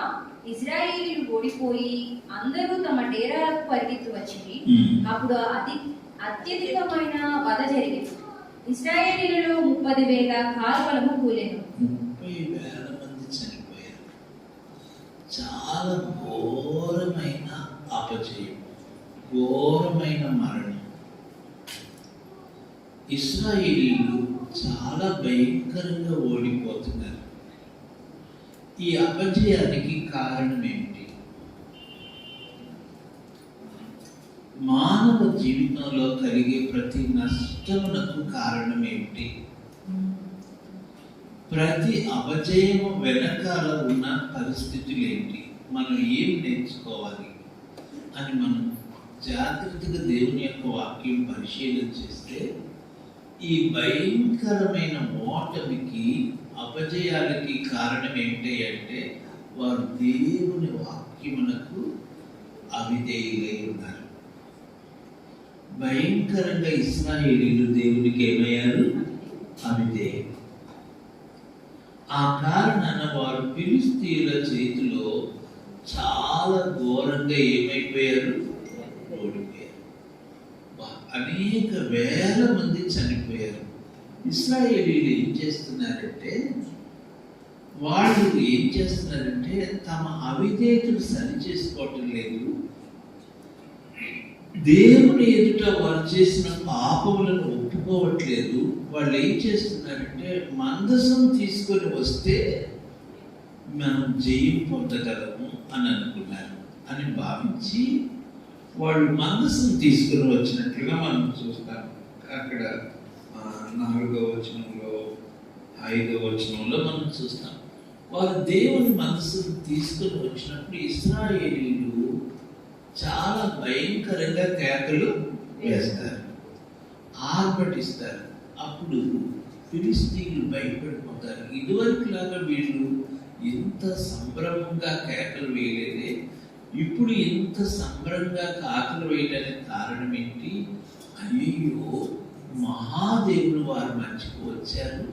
ఇశ్రాయేలీయులు ఓడిపోయి అందరూ తమ డేరాలకు పరిగెత్తి వచ్చిరి. అప్పుడు అత్యధికమైన వధ జరిగింది. ఇశ్రాయేలీయులలో 30,000 కాల్వలము కూలెను. 30,000 మంది చనిపోయారు. చాలా ఘోరమైన అపజయం, ఘోరమైన మరణం. ఇశ్రాయేలీయులు చాలా భయంకరంగా ఓడిపోతున్నారు. ఈ అపజయానికి కారణం ఏమిటి? మానవ జీవితంలో కలిగే ప్రతి నష్టమునకు కారణం ఏమిటి? ప్రతి అపజయము వెనకాల ఉన్న పరిస్థితులు ఏంటి? మనం ఏం నేర్చుకోవాలి అని మనం జాగ్రత్తగా దేవుని యొక్క వాక్యం పరిశీలన చేస్తే ఈ భయంకరమైన ఓటమికి, అపజయాలకి కారణం ఏంటి అంటే వారు దేవుని వాక్యమునకు అవిధేయులై ఉన్నారు. భయంకరంగా ఇశ్రాయేలీయులు దేవునికి ఏమయ్యారు? అవిధేయులు. ఆ కారణాన వారు ఫిలిష్తీయుల చేతిలో చాలా ఘోరంగా ఏమైపోయారు? ఓడిపోయారు. అనేక వేల మంది చనిపోయారు. ఇశ్రాయేలీయులు ఏం చేస్తున్నారంటే తమ అవిధేయతను సరి చేసుకోవటం లేదు. దేవుని ఎదుట వారు చేసిన పాపములను ఒప్పుకోవట్లేదు. వాళ్ళు ఏం చేస్తున్నారంటే మందసం తీసుకొని వస్తే మనం జయం పొందగలము అని అనుకున్నారు అని భావించి వాళ్ళు మందసం తీసుకుని వచ్చినట్లుగా మనం చూస్తాం. అక్కడ 4వ వచనంలో 5వ వచనంలో మనం చూస్తాం. వారు దేవుని మందసం తీసుకుని వచ్చినప్పుడు ఇశ్రాయేలీయులు చాలా భయంకరంగా కేకలు వేస్తారు, ఆర్భటిస్తారు. అప్పుడు ఫిలిష్తీయులు భయపడిపోతారు. ఇదివరకు లాగా వీళ్ళు ఇంత సంభ్రమంగా కేకలు వేయలేదే, ఇప్పుడు ఇంత సంబరంగా కేకలు వేయడానికి కారణం ఏంటి? అయ్యో, మహాదేవులు వారి మధ్యకు వచ్చారు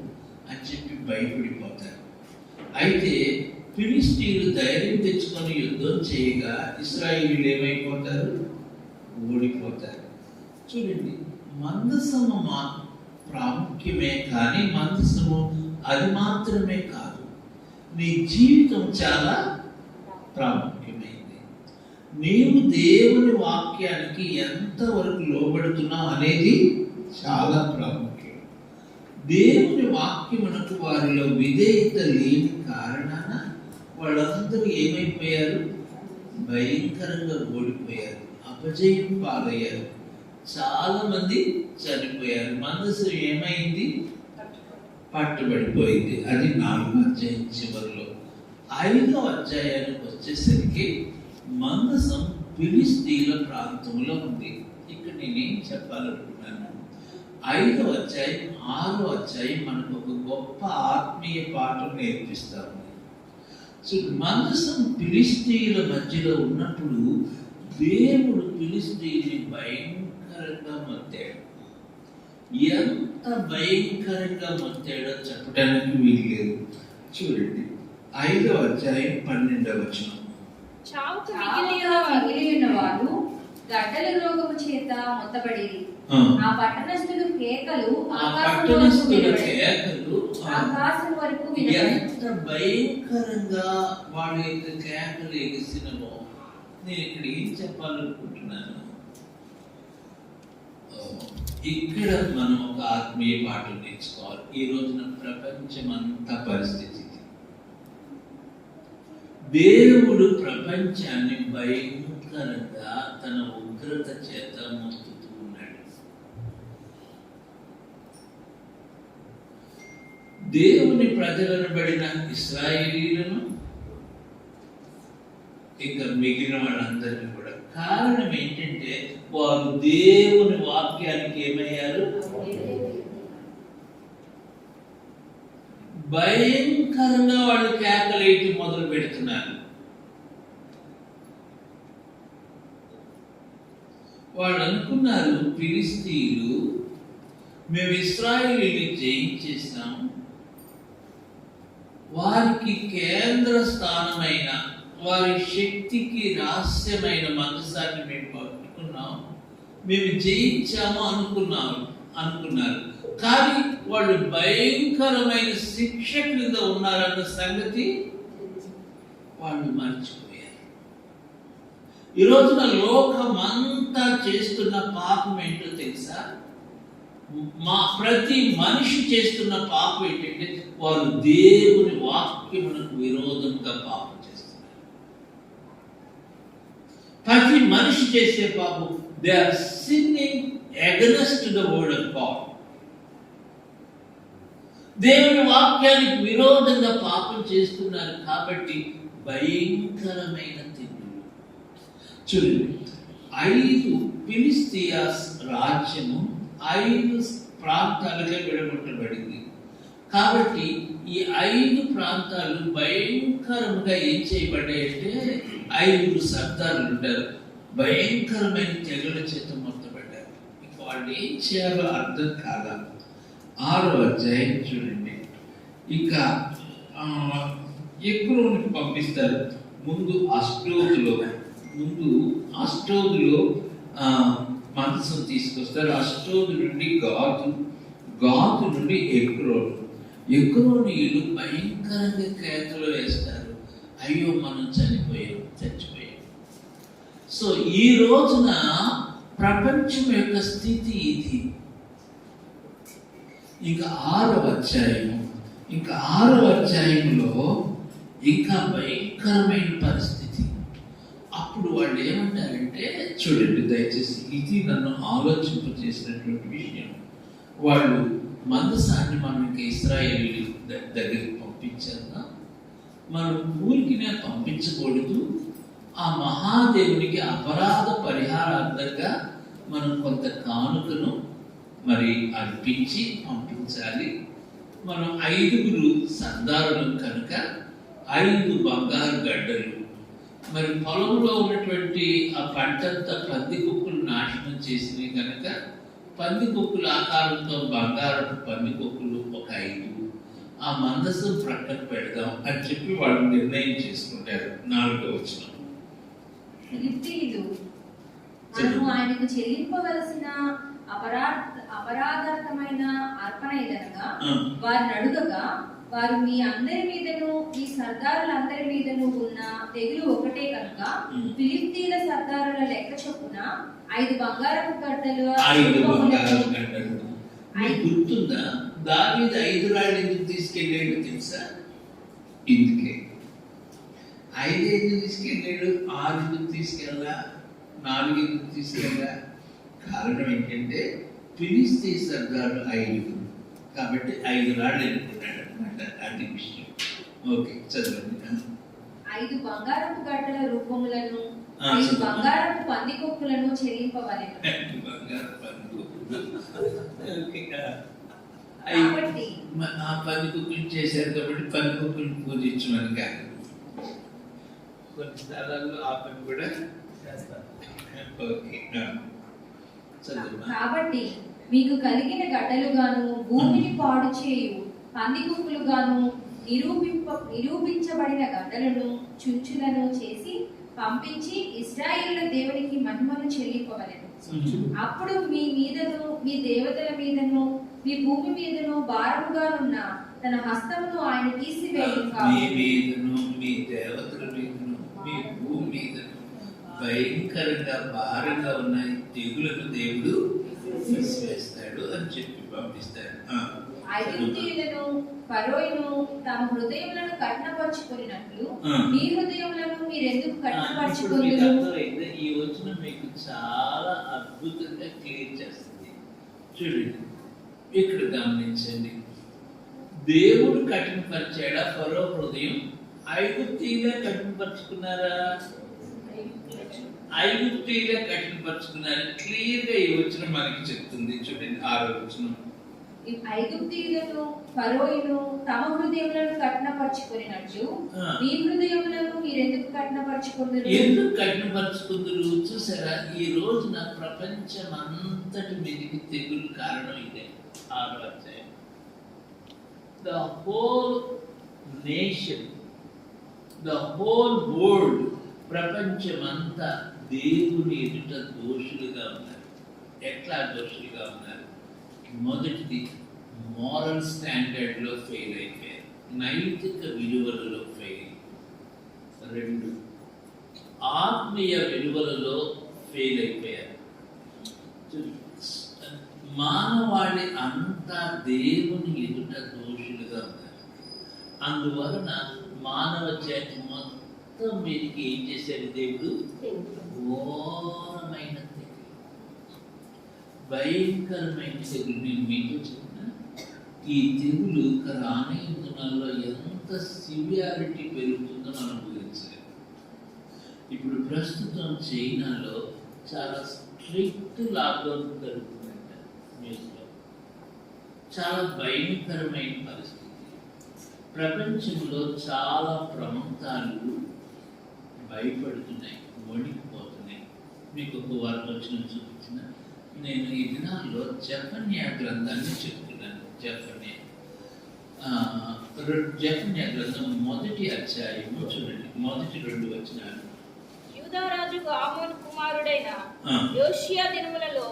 అని చెప్పి భయపడిపోతారు. అయితే ఫిలిష్తీయులు ధైర్యం తెచ్చుకొని యుద్ధం చేయగా ఇశ్రాయేలీయులు ఏమైపోతారు? ఓడిపోతారు. చూడండి, మందసము ప్రాముఖ్యమే కానీ మందసము అది మాత్రమే కాదు. నీ జీవితం చాలా ప్రాముఖ్యమైంది. నీవు దేవుని వాక్యానికి ఎంతవరకు లోబడుతున్నావు అనేది చాలా ప్రాముఖ్యం. దేవుని వాక్యమునకు వారిలో విధేయత లేని కారణాన వాళ్ళందరూ ఏమైపోయారు? భయంకరంగా ఓడిపోయారు, అపజయం పాలయ్యారు, చాలా మంది చనిపోయారు. మందసం ఏమైంది? పట్టుబడిపోయింది. అది 4వ అధ్యాయం చివరిలో. 5వ అధ్యాయానికి వచ్చేసరికి మందసం ఫిలిష్తీయుల ప్రాంతంలో ఉంది. ఇక్కడ నేనేం చెప్పాలనుకున్నాను, 5వ అధ్యాయం 6వ అధ్యాయం మనకు ఒక గొప్ప ఆత్మీయ పాఠం నేర్పిస్తా ఉంది. సో మందసం ఫిలిష్తీయుల మధ్యలో ఉన్నప్పుడు దేవుడు ఫిలిష్తీయుని భయంకరంగా మొత్తాడు. ఎంత భయంకరంగా మొత్తాడో చెప్పడానికి వీలు లేదు. చూడండి, 5వ అధ్యాయం 12వ వచనం. చావుకు మిగిలిన వారు గడ్డల రోగము చేత మొత్తబడిరి. ఆ పట్టణస్థుల కేకలు ఆకాశం వరకు ఎంత భయంకరంగా వాళ్ళ యొక్క కేకలు ఎగిసినమో నేను ఇక్కడ ఏం చెప్పాలనుకుంటున్నాను. ఇక్కడ మనం ఒక ఆత్మీయ పాఠం నేర్చుకోవాలి. ఈ రోజున ప్రపంచం అంతా పరిస్థితి, దేవుడు ప్రపంచాన్ని భయంకరంగా తన ఉగ్రత చేత మోస్తుతూ ఉన్నాడు. దేవుని ప్రజలనబడిన ఇశ్రాయేలీయులను ఇంకా మిగిలిన వాళ్ళందరినీ కూడా. కారణం ఏంటంటే వారు దేవుని వాక్యానికి ఏమయ్యారు? భయంకరంగా వాళ్ళు కేకలేటి మొదలు పెడుతున్నారు. వాళ్ళు అనుకున్నారు, ఫిలిష్తీయులు మేము ఇశ్రాయేలీయుల్ని జయించేస్తాం, వారికి కేంద్ర స్థానమైన వారి శక్తికి రహస్యమైన మందసాన్ని మేము పట్టుకున్నాం, మేము జయించాము అనుకున్నారు. కానీ వాళ్ళు భయంకరమైన శిక్ష క్రింద ఉన్నారన్న సంగతి వాళ్ళు మర్చిపోయారు. ఈ రోజున లోకమంతా చేస్తున్న పాపం ఏంటో తెలుసా? ప్రతి మనిషి చేస్తున్న పాపం ఏంటంటే వారు దేవుని వాక్యమునకు విరోధంగా పాపం చేస్తున్నారు. ప్రతి మనిషి చేసే పాపం, they are sinning against the word of God. దేవుని వాక్యానికి విరోధంగా పాపం చేస్తున్నారు కాబట్టి భయంకరమైన తిరుగులు. చూడండి, 5 ఫిలిష్తీయ రాజ్యము 5 ప్రాంతాలుగా విడగొట్టబడింది. కాబట్టి ఈ 5 ప్రాంతాలు భయంకరంగా ఏం చేయబడ్డాయంటే 5 సర్దారులు ఉంటారు, భయంకరమైన తెగుల చేత మొత్తబడ్డారు. ఇక వాళ్ళు ఏం చేయాలో అర్థం కాదా. 6వ అధ్యాయం చూడండి, ఇక ఎక్రోనుకి పంపిస్తారు. ముందు అష్టోదులో మందసం తీసుకొస్తారు. అష్టోదు నుండి గాతు నుండి ఎక్రోనీయులు భయంకరంగా కేకలు వేస్తారు, అయ్యో మనం చచ్చిపోయాం. సో ఈ రోజున ప్రపంచం యొక్క స్థితి ఇది. ఇంకా 6వ అధ్యాయంలో ఇంకా భయంకరమైన పరిస్థితి. అప్పుడు వాళ్ళు ఏమంటారంటే, చూడండి దయచేసి, ఇది నన్ను ఆలోచింపచేసినటువంటి విషయం. వాళ్ళు మందసాన్ని మనం ఇంకా ఇశ్రాయేలు దగ్గరికి పంపించారా? మనం ఊరికినే పంపించకూడదు. ఆ మహాదేవునికి అపరాధ పరిహారార్థంగా మనం కొంత కానుకను మరి అర్పించి పంపించాలి. మనం 5 సర్దారులు కనుక 5 బంగారు గడ్డలు, మరి పొలంలో ఉన్నటువంటి ఆ పంటంతా పందికొక్కులు నాశనం చేసినవి కనుక పందికొక్కుల ఆకారంతో బంగారపు పందికొక్కులు ఒక 5, ఆ మందసం ప్రక్కన పెడదాం అని చెప్పి వాళ్ళు నిర్ణయం చేసుకుంటారు. 4వ వచనం. ఫిలిష్తీయులు మనము ఆయనకు చెల్లింపవలసిన అపరాధార్థమైన అర్పణ ఏదనగా వారిని అడుగగా, వారు మీ అందరి మీదను ఈ సర్దారులందరి మీదను ఉన్న తెగులు ఒకటే కనుక ఫిలిష్తీయుల సర్దారుల లెక్క చొప్పున 5 బంగారపు గడ్డలు. గుర్తుందా? దావీదు 5 రాళ్ళు ఎందుకు తీసుకెళ్ళాడు తెలుసా? ఇందుకే 5 ఎందుకు తీసుకెళ్ళాడు, 6 ఎందుకు తీసుకెళ్ళా, 4 ఎందుకు తీసుకెళ్ళా? కారణం ఏంటంటే ఫిలిష్తీ సర్దారు 5 కాబట్టి 5 రాళ్ళు ఎన్నుకున్నాడు అనమాట. అది విషయం. ఓకే, చదవండి. 5 బంగారపు గడ్డల రూపములను 5 బంగారపు పందికొక్కులను చెల్లింపవలెను. కాబట్టి ఆ పందికొక్కులు చేశారు కాబట్టి పందికొక్కులు పూజించమని కాదు, కొన్ని స్థలాల్లో ఆ పని కూడా చేస్తారు. ఓకే, కాబట్టి మీకు కలిగిన గడ్డలుగాను భూమిని పాడు చేయు పందికొక్కులుగాను నిరూపించబడిన గడ్డలను చుంచులను చేసి పంపించి ఇశ్రాయేలు దేవునికి మహిమను చెల్లింపవలెను. అప్పుడు మీ మీదను మీ దేవతల మీదను మీ భూమి మీదను భారముగానున్న తన హస్తమును ఆయన తీసివేయను. మీ దేవతల మీదను మీ భూమి మీదను భయంకరంగా భారంగా ఉన్న తెగులను దేవుడు తీసివేస్తాడు అని చెప్పి పంపిస్తాడు. ఐగుప్తీయులను ఫరోయును తమ హృదయములను కఠినపరుచుకున్నట్లు మీ హృదయములను మీరెందుకు కఠినపరుచుకున్నారు? ఈ వచనం మీకు చాలా అద్భుతంగా క్లియర్ చేస్తుంది. చూడండి, ఇక్కడ గమనించండి. దేవుడు కఠినపరిచాడా ఫరో హృదయం? ఐగుప్తీయులే కఠినపరుచుకున్నారా? ఐగుప్తీయులే కఠినపరుచుకున్నారు. క్లియర్ గా ఈ వచనం మనకి చెప్తుంది. చూడండి 6వ వచనం. ఐగుప్తీయులను ఫరోయును తమ హృదయములను కఠినపరుచుకున్నట్లు మీ హృదయములను మీరెందుకు కఠినపరుచుకున్నారు? ఎందుకు కఠినపరుచుకుందరు? చూసారా, ఈ రోజున ప్రపంచం అంతటి మీదకి తెగులు కారణం ఇదే. 6వ అధ్యాయం. The whole nation, the whole world, ప్రపంచమంతా దేవుని ఎదుట దోషులుగా ఉన్నారు. ఎట్లా దోషులుగా ఉన్నారు? మొదటిది, మోరల్ స్టాండర్డ్ లో ఫెయిల్ అయిపోయారు, నైతిక విలువలలో ఫెయిల్. 2, ఆత్మీయ విలువలలో ఫెయిల్ అయిపోయారు. మానవాళి అంతా దేవుని ఎదుట దోషులుగా ఉన్నారు. అందువలన మానవ జాతి మొత్తం మీదకి ఏం చేశాడు దేవుడు? ఘోరమైన తెగులు, భయంకరమైన తెగులు. నేను మీతో చెప్పిన ఈ తెగులు రానయ్య దినాల్లో ఎంత సివియారిటీ పెరుగుతుందో మనం ఊహించలేము. ఇప్పుడు ప్రస్తుతం చైనాలో చాలా స్ట్రిక్ట్ లాక్డౌన్ జరుగుతుందంట. న్యూస్లో చాలా భయంకరమైన పరిస్థితి. ప్రపంచంలో చాలా ప్రాంతాలు భయపడుతున్నాయి, వణికిపోతున్నాయి. మీకు ఒక వారం వచ్చిన చూపించిన నేను ఈ దినాల్లో జఫన్యా గ్రంథాన్ని చెప్తున్నాను. జఫన్యా గ్రంథం 1వ అధ్యాయము చూడండి, మొదటి 2 వచనాలు. యూదారాజుకు ఆమోను కుమారుడైన ఆ. యోషియా దినములలో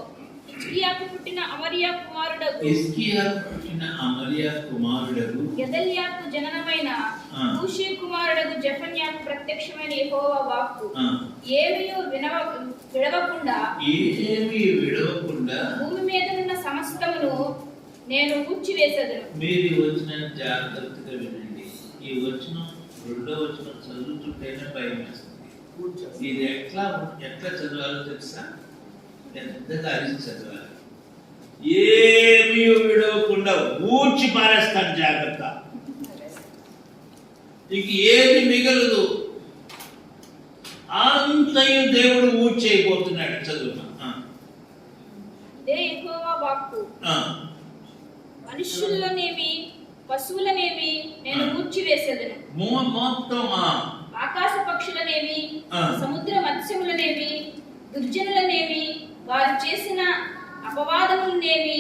హిజ్కియాకు పుట్టిన అమరియా కుమారుడగు హిజ్కియాకు పుట్టిన అమరియా కుమారుడగు గెదల్యాకు జననమైన ఆ. కూషీ కుమారుడగు జెఫన్యాకు ప్రత్యక్షమైన యెహోవా వాక్కు ఆ. ఏమీయు విడవకుండా ఏమీ విడవకుండా భూమి మీద ఉన్న సమస్తమును నేను ఊడ్చివేసేదను. మీరు ఈ వచనం జాగ్రత్తగా వినండి. ఈ వచనం రెండో వచనం చదువుతుంటేనే భయం వేస్తుంది. ఇది ఎట్లా చదవాలో తెలుసా? పెద్దగా అరిచి చదవాలి. ఏమీ విడవకుండా ఊడ్చి పారేస్తాను, జాగ్రత్త. ఇక ఏది మిగలదు, అంతయు దేవుడు ఊడ్చేయబోతున్నాడు. చదువు. ఇదే యెహోవా వాక్కు. మనుష్యులనేమి పశువులనేమి నేను ఊడ్చివేసేదను. మొత్తం ఆకాశ పక్షులనేమి ఆ. సముద్ర మత్స్యములనేమి దుర్జనులనేమి వారు చేసిన అపవాదములనేమి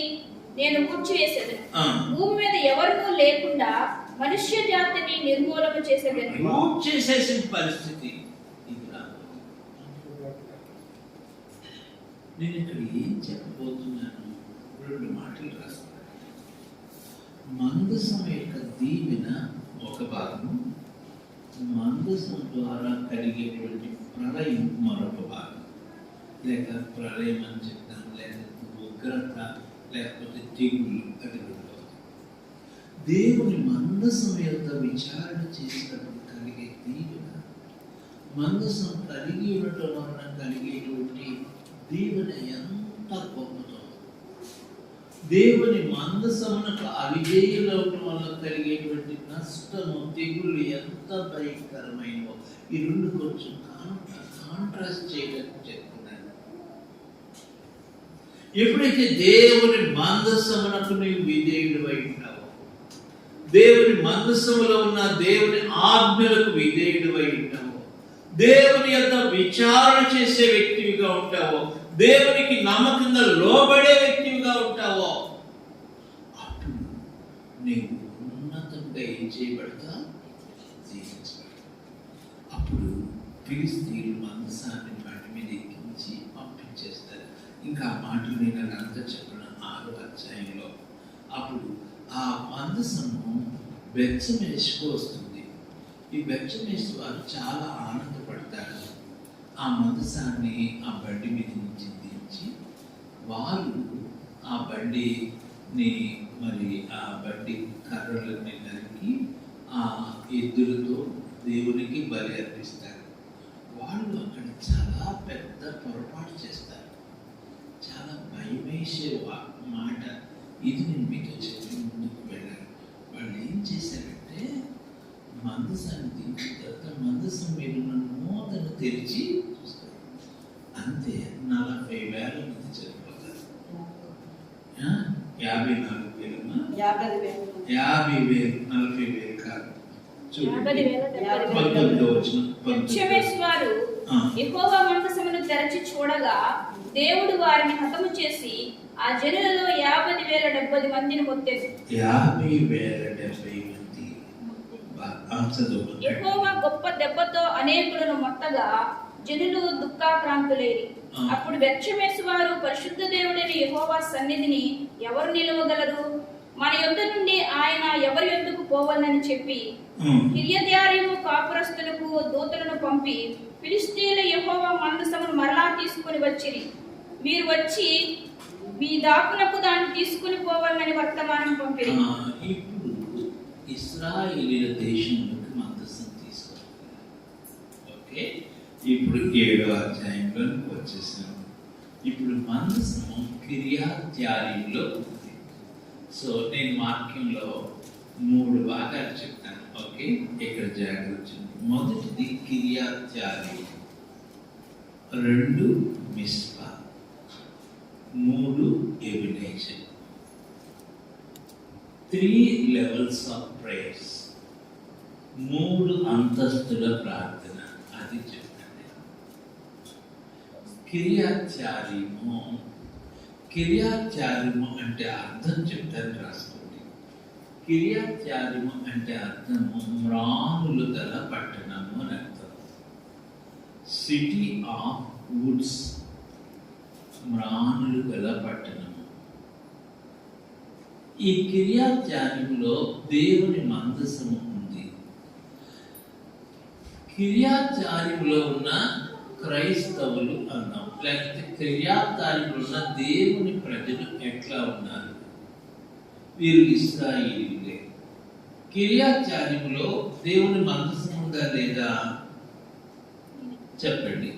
నేను ఊడ్చివేసేదను. ఆ. భూమి మీద ఎవరినూ లేకుండా మనుష్య జాతిని నిర్మూలన చేసేదను. రూట్ చేసేసిన పరిస్థితి ఇది రాబోతుంది. నేను ఇక్కడ ఏం చెప్పబోతున్నాను? రెండు మాటలు రాస్తాను. మందసం యొక్క దీవెన ఒక భాగము, మందసం ద్వారా కలిగేటువంటి ప్రళయం మరొక భాగం. లేక ప్రళయం అని చెప్తాం, లేకపోతే ఉగ్రత, లేకపోతే తెగులు, అది రెండు. దేవుని మందసం యొక్క విచారణ చేసినప్పుడు కలిగే దీవెన, మందసం కలిగి ఉండటం వలన కలిగేటువంటి దీవెన ఎంత గొప్పదో, దేవుని మందసమునకు అవిధేయులవటం వల్ల కలిగేటువంటి నష్టము, తెగులు ఎంత భయంకరమైనవో ఈ రెండు కొంచెం కాంట్రాస్ట్ చేయడానికి చెప్తున్నాను. ఎప్పుడైతే దేవుని మందసమునకు నీవు విధేయుడివై ఉంటావో, దేవుని మందసములో ఉన్న దేవుని ఆజ్ఞలకు విధేయుడివై ఉంటావో, దేవుని యొక్క విచారణ చేసే వ్యక్తివిగా ఉంటావో, దేవునికి నమ్మకంగా లోబడే వ్యక్తివిగా ఉంటావో, అప్పుడు నీవు ఉన్నతంగా ఏం చేయబడతా? జీవించబడతా. అప్పుడు ఫిలిష్తీయులు మందసాన్ని వాటి మీద ఎక్కించి పంపించేస్తారు. ఇంకా ఆ మాటలు నేను అంతా చెప్పిన 6వ అధ్యాయంలో. అప్పుడు ఆ మందసము బెత్షెమెషుకు వస్తుంది. ఈ బెత్షెమెషు వారు చాలా ఆనందపడతారు. ఆ మందసాన్ని ఆ బండి మీద నుంచి దించి వాళ్ళు ఆ బండిని ఆ బండి కర్రలని నరికి ఆ ఎద్దులతో దేవునికి బలి అర్పిస్తారు. వాళ్ళు అక్కడ చాలా పెద్ద పొరపాటు చేస్తారు. చాలా భయమేసే మాట ఇది నేను మీతో చెప్పి ముందుకు వెళ్ళాను. వాళ్ళు ఏం చేశారంటే మందసాన్ని దించిన తర్వాత మందసం మీద ఉన్న మూతను తెరిచి చూస్తారు. అంతే 40,000 మంది చనిపోతారు. 54,000 50,000, 40,000 కాదు. చూడండి 19వ వచనం. బెత్షెమెషు యెహోవా మందసమును తెరచి చూడగా దేవుడు వారిని హతము చేసి ఆ జనులలో 50,070 మందిని మొత్తెను. 50,070 మంది. యెహోవా గొప్ప దెబ్బతో అనేకులను మొత్తగా జనులు దుఃఖాక్రాంతులేరి. అప్పుడు బెత్షెమెషు వారు పరిశుద్ధ దేవుడైన యెహోవా సన్నిధిని ఎవరు నిలవగలరు? మన యొద్ద నుండి ఆయన ఎవరి యొద్దకు పోవాలని చెప్పి కిర్యత్యారీము కాపురస్తులకు దూతలను పంపి ఫిలిష్తీయుల యెహోవా మందసమును మరలా తీసుకుని వచ్చిరి. మీరు వచ్చి మీ దాపునకు దాన్ని తీసుకుని పోవాలని వర్తమానం పంపిరి. ఇప్పుడు ఇశ్రాయేలీల దేశంలోకి మందసం తీసుకున్నారు. ఓకే, ఇప్పుడు 7వ అధ్యాయంలోకి వచ్చేసాం. ఇప్పుడు మందసం కిర్యత్యారీములో ఉంది. సో నేను వాక్యంలో 3 భాగాలు చెప్తాను. ఓకే, ఇక్కడ జాగ్రత్త. మొదటిది కిర్యత్యారీము, 2 మిస్పా, 3 ఎబెనేజర్. 3 levels of prayers, 3 అంతస్తుల ప్రార్థన. అది చెప్తాను. కిర్యత్యారీము అంటే అర్థం చెప్తాను, రాసుకోండి. కిర్యత్యారీము అంటే అర్థము మ్రానులు గల పట్టణము అని అర్థం. సిటీ ఆఫ్ వుడ్స్, మ్రానులు గల పట్టణం. ఈ కిర్యత్యారీములో దేవుని మందసము ఉంది. కిర్యత్యారీములో ఉన్న క్రైస్తవులు అన్నాం, లేకపోతే కిర్యత్యారీములో ఉన్న దేవుని ప్రజలు ఎట్లా ఉన్నారు? వీరు ఇశ్రాయేలీయులే. కిర్యత్యారీములో దేవుని మందసం ఉందా లేదా చెప్పండి.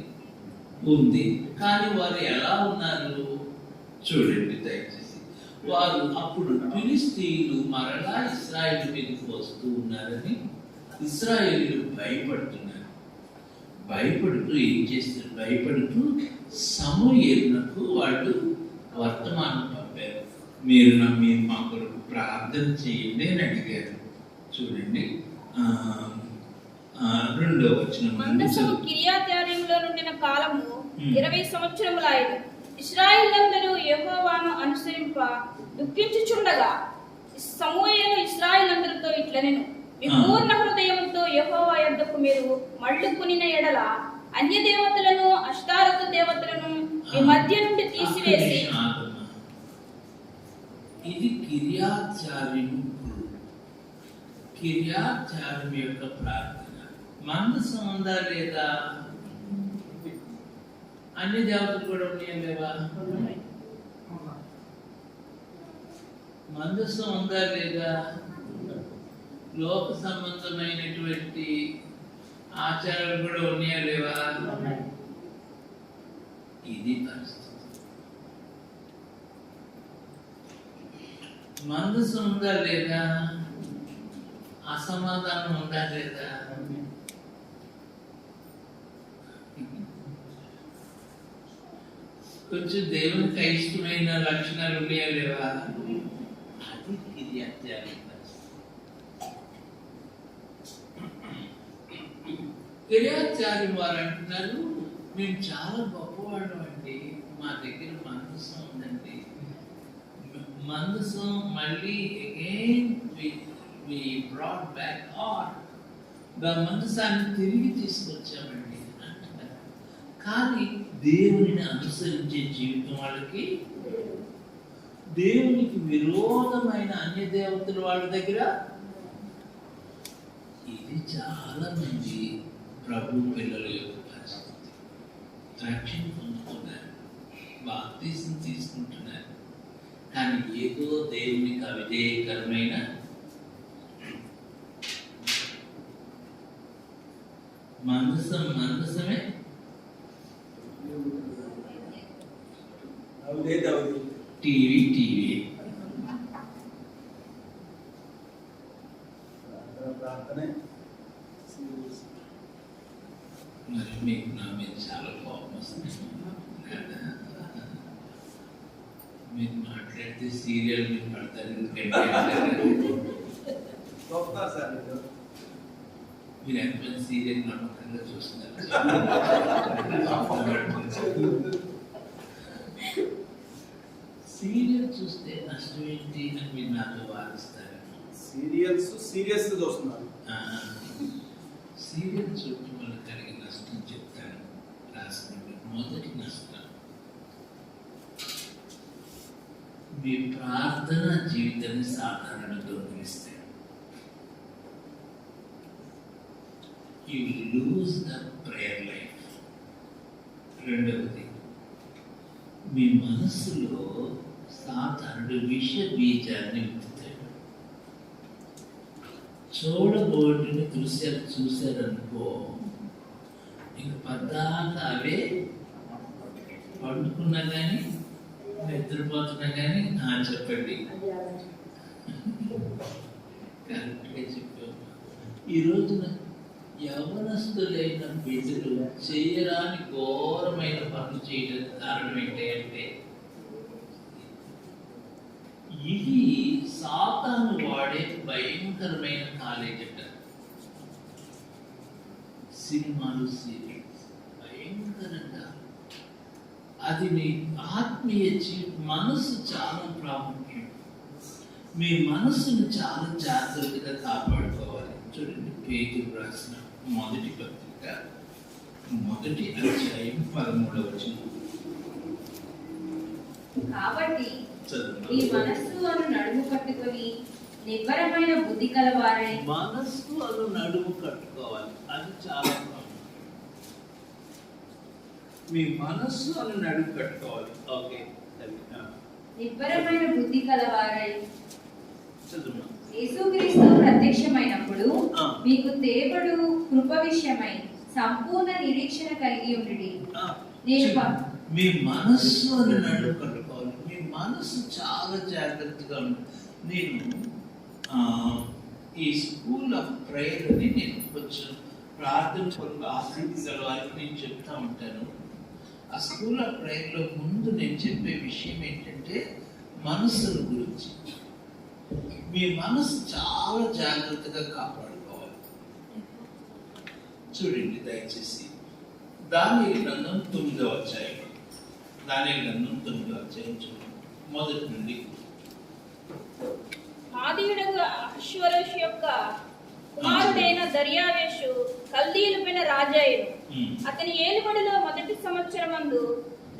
ఉంది. కానీ వారు ఎలా ఉన్నారు చూడండి దయచేసి. వారు అప్పుడు ఫిలిష్తీయులు మరలా ఇశ్రాయేలు మీదకి వస్తూ ఉన్నారని ఇశ్రాయేలీయులు భయపడుతున్నారు. భయపడుతూ ఏం చేస్తారు? భయపడుతూ సమూయేలునకు వాళ్ళు వర్తమానం పంపారు. మీరు మా కొరకు ప్రార్థన చేయండి అని అడిగారు. చూడండి 2వ వచనం. మందసము కిర్యత్యారీములో నుండిన కాలము 20 సంవత్సరములాయెను. ఇశ్రాయేలీయులందరూ యెహోవాను అనుసరింప దుఃఖించుచుండగా సమూయేలు ఇశ్రాయేలీయులందరితో ఇట్లనెను, మీ పూర్ణ హృదయముతో యెహోవా యొద్దకు మీరు మళ్ళుకొనిన ఎడల అన్య దేవతలను అష్టారతు దేవతలను మీ మధ్య నుండి తీసివేసి. ఇది కిర్యత్యారీము యొక్క ప్రార్థన. మందసం ఉందా లేదా? అన్ని దేవతలు కూడా ఉన్నాయా లేవా? మందసం ఉందా లేదా? లోక సంబంధమైనటువంటి ఆచారాలు కూడా ఉన్నాయా లేవా? ఇది పరిస్థితి. మందసం ఉందా లేదా? అసమాధానం ఉందా లేదా? కొంచెం దేవునికి ఇష్టమైన లక్షణాలు ఉన్నాయా లేవా? అది కిర్యత్యారీము. కిర్యత్యారీము వారు అంటున్నారు, మేము చాలా గొప్పవాళ్ళం అండి, మా దగ్గర మందసం ఉందండి. మందసం మళ్ళీ again we brought back or మందసాన్ని తిరిగి తీసుకొచ్చామండి అంటున్నారు. కానీ దేవునిని అనుసరించే జీవితం వాళ్ళకి, దేవునికి విరోధమైన అన్య దేవతల వాళ్ళ దగ్గర. ఇది చాలా మంది ప్రభు పిల్లల యొక్క పరిస్థితి. రక్షణ పొందుతున్నారు, బాప్తిసం తీసుకుంటున్నారు, కానీ ఏదో దేవునికి అవిధేయకరమైన మందసమే టీవీ. మరి మీకు నా మీద చాలా కోపం వస్తుంది. మీరు మాట్లాడితే సీరియల్ మీరు పడతారు. మీరు ఎంతమంది సీరియల్ నమ్మకంగా చూస్తున్నారు? సీరియల్ చూస్తే నష్టం ఏంటి అని మీరు నాతో వాదిస్తారు. సీరియస్ చూస్తున్నారు. సీరియల్ చూడటం వల్ల కలిగే నష్టం చెప్తాను, రాసుకోండి. మొదటి నష్టం, మీ ప్రార్థన జీవితాన్ని సాధారణంగా గమనిస్తే you lose the prayer life. రెండవది, మీ మనసులో సాధారణ విష బీజాన్ని విత్తుతాడు. చూడబోటిని దృశ్యాలు చూశారనుకో, ఇంక పద్దాకా అవే పండుకున్నా కానీ నిద్రపోతున్నా కానీ చెప్పండి, కరెక్ట్గా చెప్పాము. ఈ రోజున యవనస్తులైన బిడ్డలు చేయరాని ఘోరమైన పనులు చేయడానికి కారణం ఏంటంటే, ఇది సాతాను వాడే భయంకరమైన కాలేజ్ అట. సినిమాలు, సీరియల్స్ భయంకరంగా. అది మీ ఆత్మీయ మనసు చాలా ప్రాముఖ్యం. మీ మనసును చాలా జాగ్రత్తగా కాపాడుకోవాలి. చూడండి, పేతురు రాసిన మొదటి పత్రిక మొదటి అధ్యాయం 13వ వచనం. కాబట్టి చదువు. మీ మనస్సు అను నడుము కట్టుకొని నిబ్బరమైన బుద్ధి కలవారై. మనస్సు అను నడుము కట్టుకోవాలి, అది చాలా ప్రాముఖ్యం. మీ మనస్సు అను నడుము కట్టుకోవాలి. ఓకే, నిబ్బరమైన బుద్ధి కలవారై చదువు. యేసుక్రీస్తు ప్రత్యక్షమైనప్పుడు ఆ. మీకు దేవుడు కృప విషయమై సంపూర్ణ నిరీక్షణ కలిగి ఉండుడి. నేను మీ మనస్సు అని నడుము కట్టుకోవాలి. మీ మనస్సు చాలా జాగ్రత్తగా ఉంది. నేను ఈ స్కూల్ ఆఫ్ ప్రేయర్ అని నేను కొంచెం ప్రార్థన కొరకు ఆసక్తి గల వారికి నేను చెప్తా ఉంటాను. ఆ స్కూల్ ఆఫ్ ప్రేయర్లో ముందు నేను చెప్పే విషయం ఏంటంటే మనస్సుల గురించి. మీ మనసు చాలా జాగ్రత్తగా కాపాడుకోవాలి. చూడండి దయచేసి దానియేలు గ్రంథం 9వ అధ్యాయం. దానియేలు గ్రంథం 9వ అధ్యాయం చూడండి, మొదటి నుండి. ఆదియుడగు అహష్వేరోషు యొక్క కుమారుడైన దర్యావేషు కల్దీయులపైన రాజాయుడు. అతని ఏలుబడిలో మొదటి సంవత్సరమందు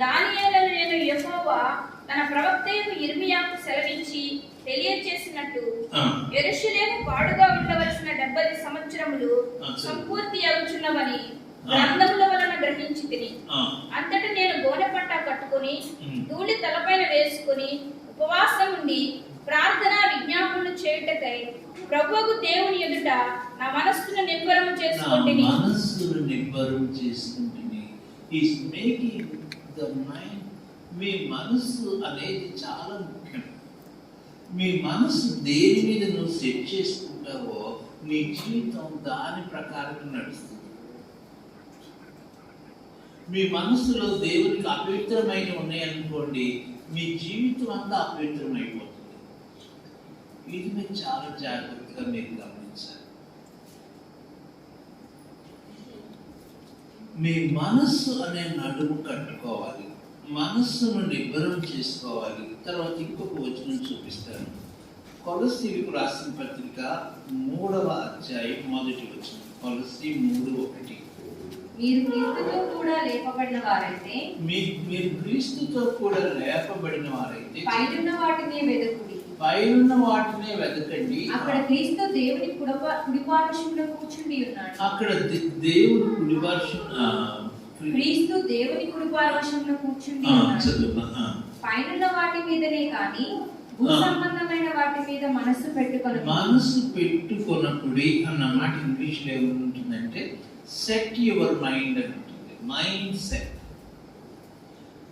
దానియేలును నేను యెహోవా తన ప్రవక్తయగు యిర్మీయాకు సెలవించి తెలియచేసినట్టు యెరూషలేము పాడుగా ఉండవలసిన 70 సంవత్సరములు సంపూర్తి అగుచున్నవని గ్రంథముల వలన గ్రహించి తిని. అంతటా నేను గోనెపట్ట కట్టుకొని ధూళి తలపైన వేసుకొని ఉపవాసం ఉండి ప్రార్థన విజ్ఞాపనలు చేయుటకై ప్రభువుకు దేవుని ఎదుట నా మనస్సును నిబ్బరము చేసుకుంటుని. He's making the mind. మీ మనస్సు అనేది చాలా ముఖ్యం. మీ మనస్సు దేని మీద నువ్వు సెట్ చేసుకుంటావో నీ జీవితం దాని ప్రకారం నడుస్తుంది. మీ మనస్సులో దేవునికి అపవిత్రమైన ఉన్నాయనుకోండి, మీ జీవితం అంతా అపవిత్రమైపోతుంది. ఇది మీరు చాలా జాగ్రత్తగా మీరు గమనించాలి. మీ మనస్సు అనే నడుము కట్టుకోవాలి, మనస్సును నిబ్బరం చేసుకోవాలి. తర్వాత ఇంకొక వచనం చూపిస్తాను. కొలస్సీలకు రాసిన పత్రిక 3వ అధ్యాయం మొదటి వచనం. కొలస్సీ 3:1. మీరు క్రీస్తుతో కూడా లేపబడిన వారైతే మీరు క్రీస్తుతో కూడా లేపబడిన వారైతే పైనున్న వాటిని వెదకుడి. పైనున్న వాటినే వెతకండి. అక్కడ క్రీస్తు దేవుని కుడిపార్శ్వమున కూర్చుండి ఉన్నాడు. అక్కడ దేవుడు క్రీస్తు దేవుని కుడిపార్శ్వమున కూర్చుండి ఉన్నాడు. పైనున్న వాటి మీదనే కానీ భూ సంబంధమైన వాటి మీద మనస్సు పెట్టుకొనకుడి అన్న మాట ఇంగ్లీష్ లో ఏముంటుందంటే సెట్ యువర్ మైండ్ అని ఉంటుంది. Mind set.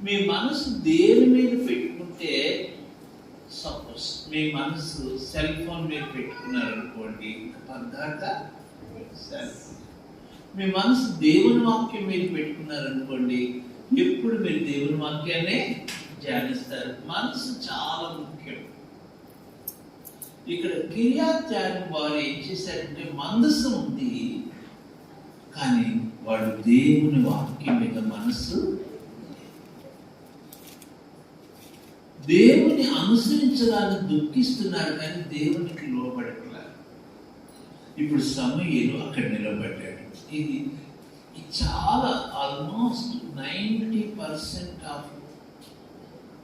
మీ మనసు దేని మీద పెట్టుకుంటే, సపోజ్ మీ మనసు సెల్ ఫోన్ మీద పెట్టుకున్నారనుకోండి, పద్దాక సెల్ ఫోన్. మీ మనసు దేవుని వాక్యం మీద పెట్టుకున్నారనుకోండి, ఎప్పుడు మీరు దేవుని వాక్యాన్ని ధ్యానిస్తారు. మనసు చాలా ముఖ్యం. ఇక్కడ కిర్యాత్యారీం వారు ఏం చేశారంటే, మందసం ఉంది కానీ వాడు దేవుని వాక్యం మీద మనసు, దేవుని అనుసరించడానికి దుఃఖిస్తున్నారు కానీ దేవునికి లోబడట్లేదు. ఇప్పుడు సమూయేలు అక్కడ నిలబడ్డాడు. ఇది చాలా ఆల్మోస్ట్ 90% ఆఫ్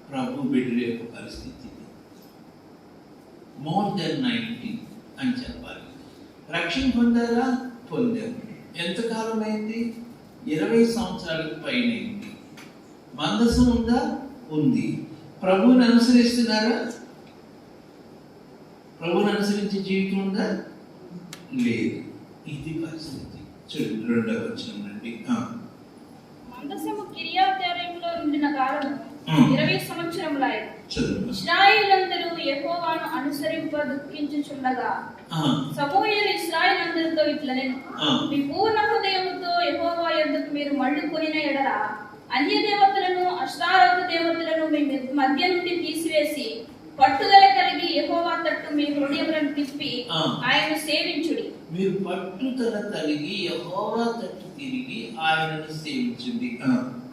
ప్రభు బిడ్డల యొక్క పరిస్థితి. మోర్ దెన్ 90 అని చెప్పాలి. రక్షణ పొందారా? పొందారు. ఎంతకాలం అయింది? 20 సంవత్సరాలకు పైన అయింది. మందసం ఉందా? ఉంది. ప్రభువుని అనుసరిస్తున్నారా? ప్రభువుని అనుసరించే జీవితం ఉందా? లేదు. ఇది పరిస్థితి. చూడండి 2వ వచనం నుండి. మందసము కిర్యాత్యారీములో ఉండిన కాలము 20 సంవత్సరములాయెను. ఇశ్రాయేలందరూ యెహోవాను అనుసరింప దుఃఖించుచుండగా సమూయేలు ఇశ్రాయేలందరితో ఇట్లనెను, మీ పూర్ణ హృదయముతో యెహోవా యొద్దకు మీరు మళ్ళుకొనిన ఎడల అన్య దేవతలను అష్టారోత దేవతలను మీ మధ్య నుండి తీసివేసి పట్టుదల కలిగి యెహోవా తట్టు మీ హృదయములను తిప్పి ఆయనను సేవించుడి. మీరు పట్టుదల కలిగి యెహోవా తట్టు తిరిగి ఆయనను సేవించుడి.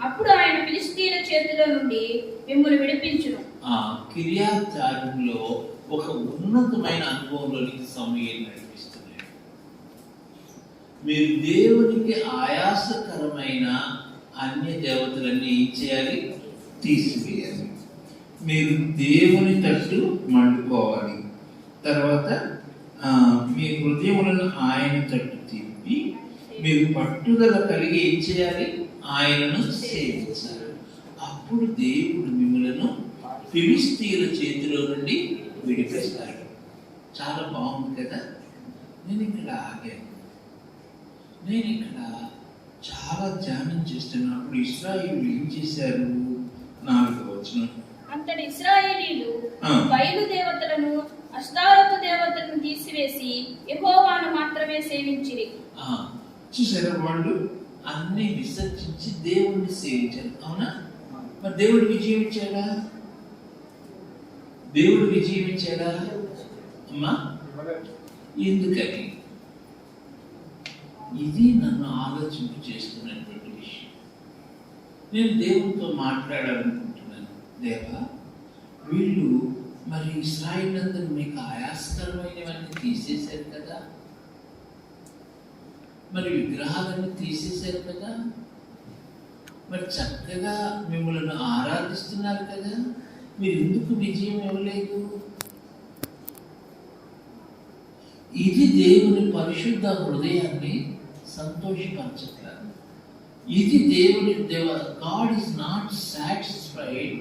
అప్పుడు ఆయన ఫిలిష్తీయుల చేతిలో నుండి మిమ్మల్ని విడిపించును. కిర్యాత్యారీంలో ఒక ఉన్నతమైన అనుభవంలోనికి సమూయేలు నడిపిస్తున్నాడు. మీరు దేవునికి ఆయాసకరమైన అన్య దేవతలన్నీ ఏం చేయాలి? తీసివేయాలి. మీరు దేవుని తట్టు మళ్ళుకోవాలి. తర్వాత మీ హృదయములను ఆయన తట్టు తిప్పి మీరు పట్టుదల కలిగి ఏం చేయాలి? ఆయనను సేవించాలి. అప్పుడు దేవుడు మిమ్మలను ఫిలిష్తీయుల చేతిలో నుండి విడిపిస్తాడు. చాలా బాగుంది కదా. నేను ఇక్కడ ఆగాను. నేను ఇక్కడ చాలా ధ్యానం చేస్తున్నప్పుడు ఇశ్రాయేలు ఏం చేశారు? 4వ వచనం. అంతటి ఇశ్రాయేలీలు బయలు దేవతలను అష్తారోతు దేవతలను తీసివేసి యెహోవాను మాత్రమే సేవించిరి. చూసారా, వాళ్ళు అన్ని విసర్జించి దేవుణ్ణి సేవించారు. అవునా? మరి దేవుడు విజయం ఇచ్చాడా? దేవుడు విజయం ఇచ్చాడా అమ్మా? ఎందుకని? ఇది నన్ను ఆలోచింపు చేస్తున్నటువంటి విషయం. నేను దేవునితో మాట్లాడాలనుకుంటున్నాను. దేవా, వీళ్ళు మరి ఇశ్రాయేలందరూ మీకు ఆయాస్కరమైనవన్నీ తీసేశారు కదా, మరి విగ్రహాలను తీసేశారు కదా, మరి చక్కగా మిమ్మల్ని ఆరాధిస్తున్నారు కదా, మీరు ఎందుకు విజయం ఇవ్వలేదు? ఇది దేవుని పరిశుద్ధ హృదయాన్ని సంతోషపరచట్లేదు. ఇది దేవుని God is not satisfied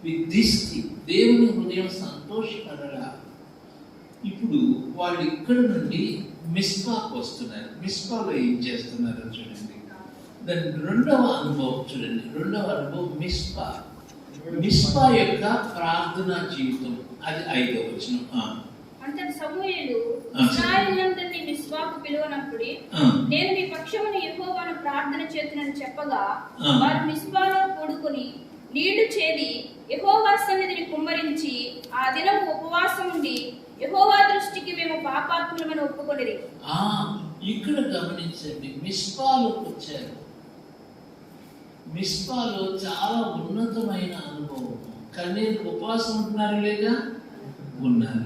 with this thing. దేవుని హృదయం సంతోషపడరా. ఇప్పుడు వాళ్ళు ఇక్కడ నుండి మిస్పాకు వస్తున్నారు. మిస్పాలో ఏం చేస్తున్నారో చూడండి. దాని రెండవ అనుభవం చూడండి. రెండవ అనుభవం మిస్పా యొక్క ప్రార్థనా జీవితం. అది 5వ వచనం. అంతటి సమూయేలు ఇశ్రాయేలునందరినీ మిస్పాకు పిలువనప్పుడు, నేను మీ పక్షమున యెహోవాను ప్రార్థన చేతునని చెప్పగా, వారు మిస్పాలో కూడుకుని నీళ్లు చేది యెహోవా సన్నిధిని కుమ్మరించి ఆ దినం ఉపవాసం ఉండి యెహోవా దృష్టికి మేము పాపాత్ములమని ఒప్పుకొనిరి. ఇక్కడ గమనించండి, మిస్పాలోకి వచ్చారు. మిస్పాలో చాలా ఉన్నతమైన అనుభవం. కన్నీరు ఉపవాసం ఉంటున్నారు లేదా? ఉన్నారు.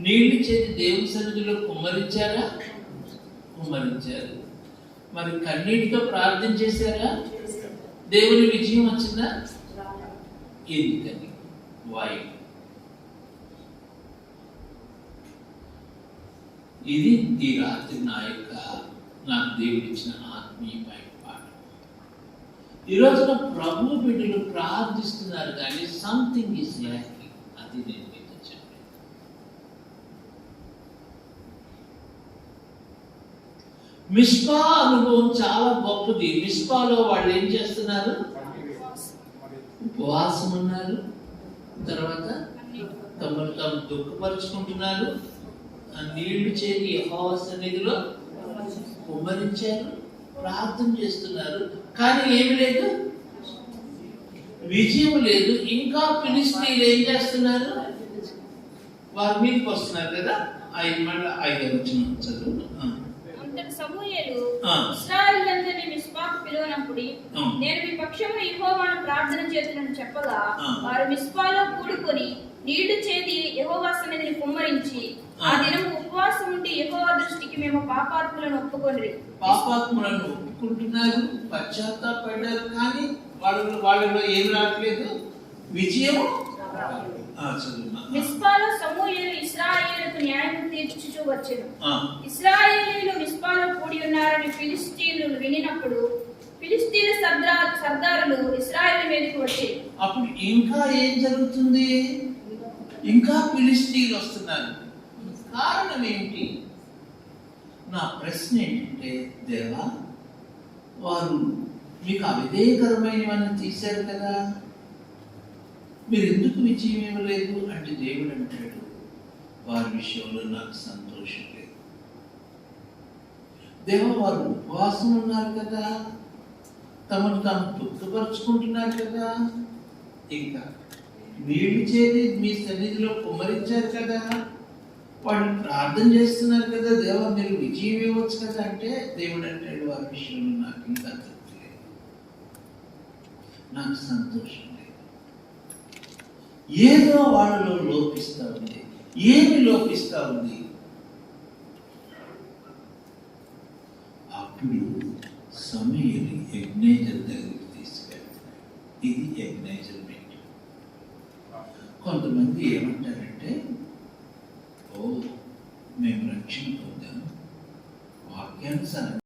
నీళ్లు చేతి దేవుని సన్నిధిలో కుమ్మరించారా? కుమ్మరించారు. మరి కన్నీటితో ప్రార్థన చేశారా? దేవుని విజయం వచ్చిందా? ఎందుకని? వై? ఇది ఈ రాత్రి నాకు దేవుడు ఇచ్చిన ఆత్మీయ బయటపాటు. ఈ రోజున ప్రభు బిడ్డలు ప్రార్థిస్తున్నారు కానీ సంథింగ్ ఈజ్ ల్యాకింగ్. అది నేను మీతో చెప్పాను. మిస్పా అనుభవం చాలా గొప్పది. మిస్పాలో వాళ్ళు ఏం చేస్తున్నారు? ఉపవాసం ఉన్నారు. తర్వాత తమను తాము దుఃఖపరుచుకుంటున్నారు. నీళ్లు చేరి యెహోవా సన్నిధిలో కుమ్మరించారు, ప్రార్థన చేస్తున్నారు. కానీ ఏమి లేదు, విజయం లేదు. ఇంకా ఫిలిష్తీయులు ఏం చేస్తున్నారు? వారి మీదకి వస్తున్నారు కదా. 5వ వచనం చదువు. అంతటి సమూయేలు ఇశ్రాయేలునందరినీ మిస్పాకు పిలువనప్పుడు, నేను మీ పక్షమున యెహోవాను ప్రార్థన చేతునని చెప్పగా, వారు మిస్పాలో కూడుకొని నీళ్లు చేది యెహోవా సన్నిధిని కుమ్మరించి ఆ దినం ఉపవాసం ఉండి యెహోవా దృష్టికి మేము పాపాత్ములను ఒప్పుకొనిరి. పాపాత్ములను ఒప్పుకుంటున్నారు, పశ్చాత్తాపడ్డారు. కానీ వాళ్ళలో ఏం రావట్లేదు, విజయం. మిస్పాలో సమూయేలు ఇశ్రాయేలుకు న్యాయం తీర్చుచూ వచ్చెను. ఇశ్రాయేలీయులు మిస్పాలో కూడి ఉన్నారని ఫిలిష్తీయులు వినినప్పుడు ఫిలిష్తీయుల సర్దారులు ఇశ్రాయేలు మీదకి వచ్చారు. అప్పుడు ఇంకా ఏం జరుగుతుంది? ఇంకా ఫిలిష్తీయులు వస్తున్నారు. కారణం ఏంటి? నా ప్రశ్న ఏంటంటే, దేవా, వారు మీకు అవిధేయకరమైనవన్నీ తీశారు కదా, మీరు ఎందుకు విజయం ఇవ్వలేదు అంటే దేవుడు అంటాడు, వారి విషయంలో నాకు సంతోషం లేదు. దేవా, వారు ఉపవాసం ఉన్నారు కదా, తమను తాము దుఃఖపరుచుకుంటున్నారు కదా, ఇంకా నీళ్లు చేరి మీ సన్నిధిలో కుమ్మరించారు కదా, వాళ్ళు ప్రార్థన చేస్తున్నారు కదా, దేవా మీరు విజయం ఇవ్వచ్చు కదా అంటే దేవుడు అంటాడు, వారి విషయంలో నాకు ఇంకా తృప్తి లేదు, నాకు సంతోషం లేదు. ఏదో వాళ్ళలో లోపిస్తా ఉంది. ఏమి లోపిస్తా ఉంది? ఆ అప్పుడు సమయని యజ్ఞేజర్ దగ్గరికి తీసుకెళ్తారు. ఇది యజ్ఞేజర్ మీటింగ్. కొంతమంది ఏమంటారంటే, ఓ మేము రక్షణ పొందాము, వాక్యానుసారం